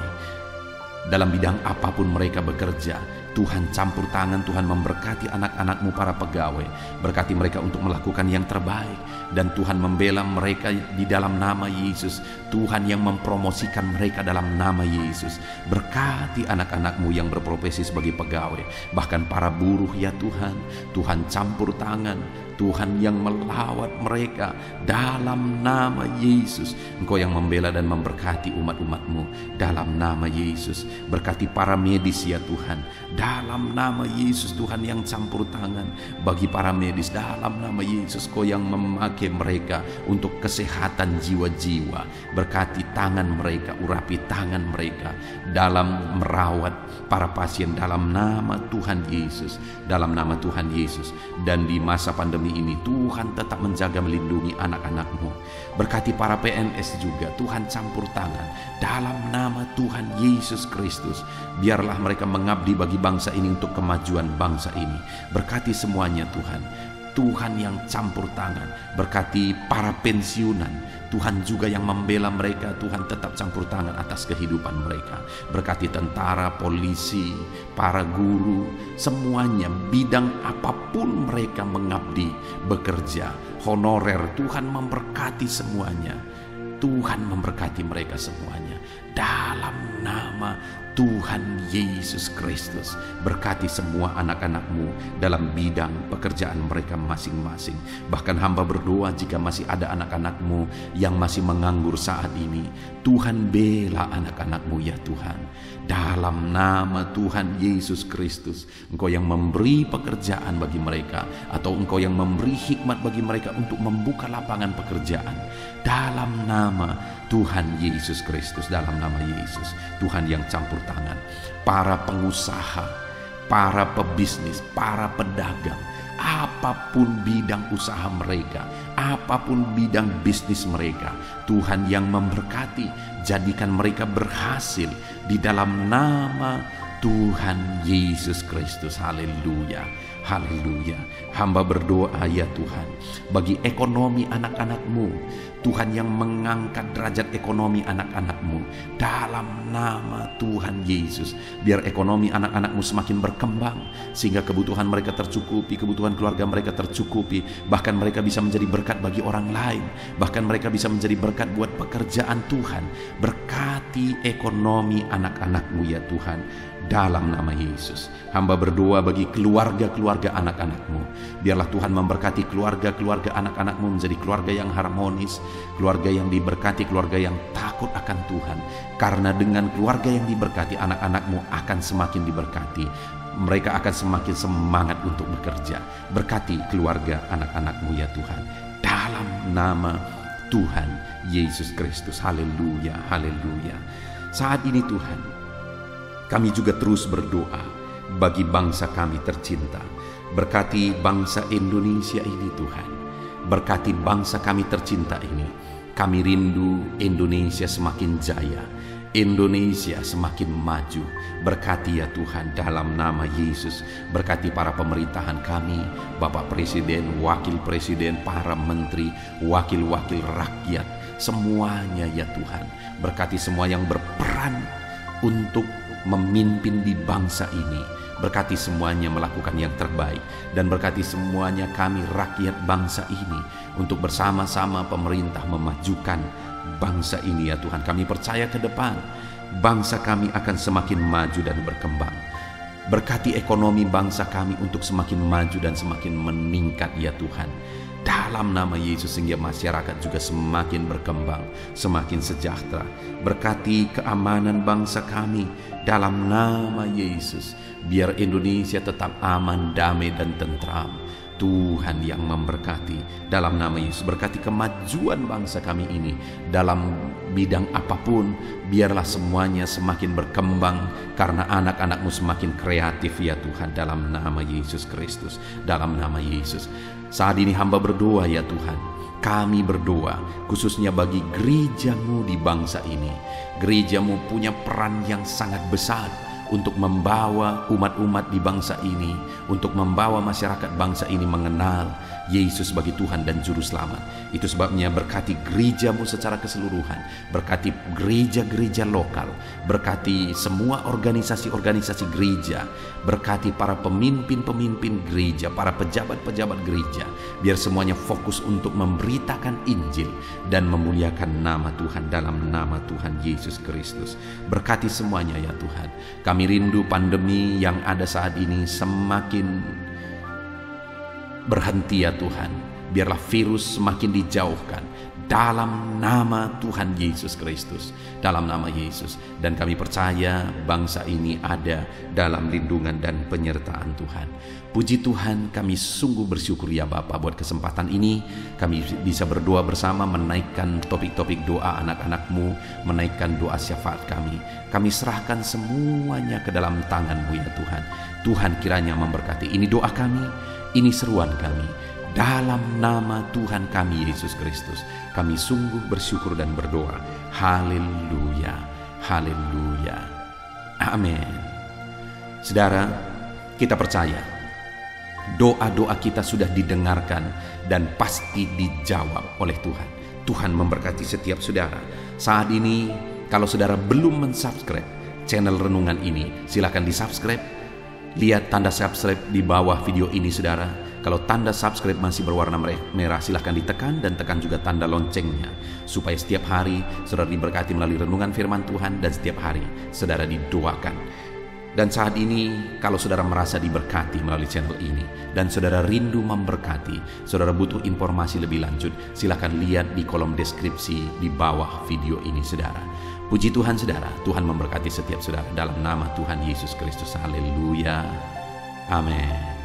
dalam bidang apapun mereka bekerja. Tuhan campur tangan, Tuhan memberkati anak-anak-Mu para pegawai. Berkati mereka untuk melakukan yang terbaik, dan Tuhan membela mereka di dalam nama Yesus. Tuhan yang mempromosikan mereka dalam nama Yesus. Berkati anak-anak-Mu yang berprofesi sebagai pegawai, bahkan para buruh ya Tuhan. Tuhan campur tangan, Tuhan yang melawat mereka dalam nama Yesus. Engkau yang membela dan memberkati umat-umat-Mu dalam nama Yesus. Berkati para medis ya Tuhan, dalam nama Yesus. Tuhan yang campur tangan bagi para medis dalam nama Yesus. Kau yang memakai mereka untuk kesehatan jiwa-jiwa. Berkati tangan mereka, urapi tangan mereka dalam merawat para pasien dalam nama Tuhan Yesus, dalam nama Tuhan Yesus. Dan di masa pandemi ini Tuhan tetap menjaga, melindungi anak-anak-Mu. Berkati para PNS juga, Tuhan campur tangan dalam nama Tuhan Yesus Kristus. Biarlah mereka mengabdi bagi bangsa ini untuk kemajuan bangsa ini. Berkati semuanya Tuhan. Tuhan yang campur tangan. Berkati para pensiunan, Tuhan juga yang membela mereka. Tuhan tetap campur tangan atas kehidupan mereka. Berkati tentara, polisi, para guru, semuanya bidang apapun mereka mengabdi, bekerja, honorer. Tuhan memberkati semuanya. Tuhan memberkati mereka semuanya dalam nama Tuhan Yesus Kristus. Berkati semua anak-anak-Mu dalam bidang pekerjaan mereka masing-masing. Bahkan hamba berdoa jika masih ada anak-anak-Mu yang masih menganggur saat ini, Tuhan bela anak-anak-Mu ya Tuhan. Dalam nama Tuhan Yesus Kristus, Engkau yang memberi pekerjaan bagi mereka, atau Engkau yang memberi hikmat bagi mereka untuk membuka lapangan pekerjaan. Dalam nama Tuhan Yesus Kristus, dalam nama Yesus, Tuhan yang campur tangan. Para pengusaha, para pebisnis, para pedagang, apapun bidang usaha mereka, apapun bidang bisnis mereka, Tuhan yang memberkati, jadikan mereka berhasil di dalam nama Tuhan Yesus Kristus. Haleluya, haleluya. Hamba berdoa ya Tuhan, bagi ekonomi anak-anak-Mu, Tuhan yang mengangkat derajat ekonomi anak-anak-Mu dalam nama Tuhan Yesus. Biar ekonomi anak-anak-Mu semakin berkembang, sehingga kebutuhan mereka tercukupi, kebutuhan keluarga mereka tercukupi. Bahkan mereka bisa menjadi berkat bagi orang lain. Bahkan mereka bisa menjadi berkat buat pekerjaan Tuhan. Berkati ekonomi anak-anak-Mu ya Tuhan, dalam nama Yesus. Hamba berdoa bagi keluarga-keluarga anak-anak-Mu. Biarlah Tuhan memberkati keluarga-keluarga anak-anak-Mu menjadi keluarga yang harmonis, keluarga yang diberkati, keluarga yang takut akan Tuhan. Karena dengan keluarga yang diberkati, anak-anak-Mu akan semakin diberkati. Mereka akan semakin semangat untuk bekerja. Berkati keluarga anak-anak-Mu ya Tuhan, dalam nama Tuhan Yesus Kristus. Haleluya, haleluya. Saat ini Tuhan, kami juga terus berdoa bagi bangsa kami tercinta. Berkati bangsa Indonesia ini Tuhan. Berkati bangsa kami tercinta ini. Kami rindu Indonesia semakin jaya, Indonesia semakin maju. Berkati ya Tuhan, dalam nama Yesus. Berkati para pemerintahan kami, Bapak Presiden, Wakil Presiden, para menteri, wakil-wakil rakyat, semuanya ya Tuhan. Berkati semua yang berperan untuk memimpin di bangsa ini. Berkati semuanya melakukan yang terbaik, dan berkati semuanya kami rakyat bangsa ini untuk bersama-sama pemerintah memajukan bangsa ini ya Tuhan. Kami percaya ke depan bangsa kami akan semakin maju dan berkembang. Berkati ekonomi bangsa kami untuk semakin maju dan semakin meningkat ya Tuhan, dalam nama Yesus, sehingga masyarakat juga semakin berkembang, semakin sejahtera. Berkati keamanan bangsa kami dalam nama Yesus. Biar Indonesia tetap aman, damai, dan tentram. Tuhan yang memberkati. Dalam nama Yesus, berkati kemajuan bangsa kami ini dalam bidang apapun. Biarlah semuanya semakin berkembang karena anak-anak-Mu semakin kreatif ya Tuhan. Dalam nama Yesus Kristus, dalam nama Yesus. Saat ini hamba berdoa ya Tuhan, kami berdoa khususnya bagi gereja-Mu di bangsa ini. Gereja-Mu punya peran yang sangat besar untuk membawa umat-umat di bangsa ini, untuk membawa masyarakat bangsa ini mengenal Yesus sebagai Tuhan dan Juru Selamat. Itu sebabnya berkati gereja-Mu secara keseluruhan, berkati gereja-gereja lokal, berkati semua organisasi-organisasi gereja, berkati para pemimpin-pemimpin gereja, para pejabat-pejabat gereja, biar semuanya fokus untuk memberitakan Injil dan memuliakan nama Tuhan dalam nama Tuhan Yesus Kristus. Berkati semuanya ya Tuhan. Kami rindu pandemi yang ada saat ini semakin berhenti ya Tuhan. Biarlah virus semakin dijauhkan dalam nama Tuhan Yesus Kristus, dalam nama Yesus. Dan kami percaya bangsa ini ada dalam lindungan dan penyertaan Tuhan. Puji Tuhan, kami sungguh bersyukur ya Bapa buat kesempatan ini. Kami bisa berdoa bersama, menaikkan topik-topik doa anak-anak-Mu, menaikkan doa syafaat kami. Kami serahkan semuanya ke dalam tangan-Mu ya Tuhan. Tuhan kiranya memberkati. Ini doa kami, ini seruan kami. Dalam nama Tuhan kami Yesus Kristus, kami sungguh bersyukur dan berdoa. Haleluya, haleluya, amin. Saudara, kita percaya doa-doa kita sudah didengarkan dan pasti dijawab oleh Tuhan. Tuhan memberkati setiap saudara. Saat ini, kalau saudara belum mensubscribe channel Renungan ini, silakan di-subscribe. Lihat tanda subscribe di bawah video ini saudara. Kalau tanda subscribe masih berwarna merah, silahkan ditekan dan tekan juga tanda loncengnya. Supaya setiap hari saudara diberkati melalui renungan firman Tuhan dan setiap hari saudara didoakan. Dan saat ini kalau saudara merasa diberkati melalui channel ini dan saudara rindu memberkati, saudara butuh informasi lebih lanjut, silahkan lihat di kolom deskripsi di bawah video ini saudara. Puji Tuhan saudara, Tuhan memberkati setiap saudara dalam nama Tuhan Yesus Kristus. Haleluya. Amin.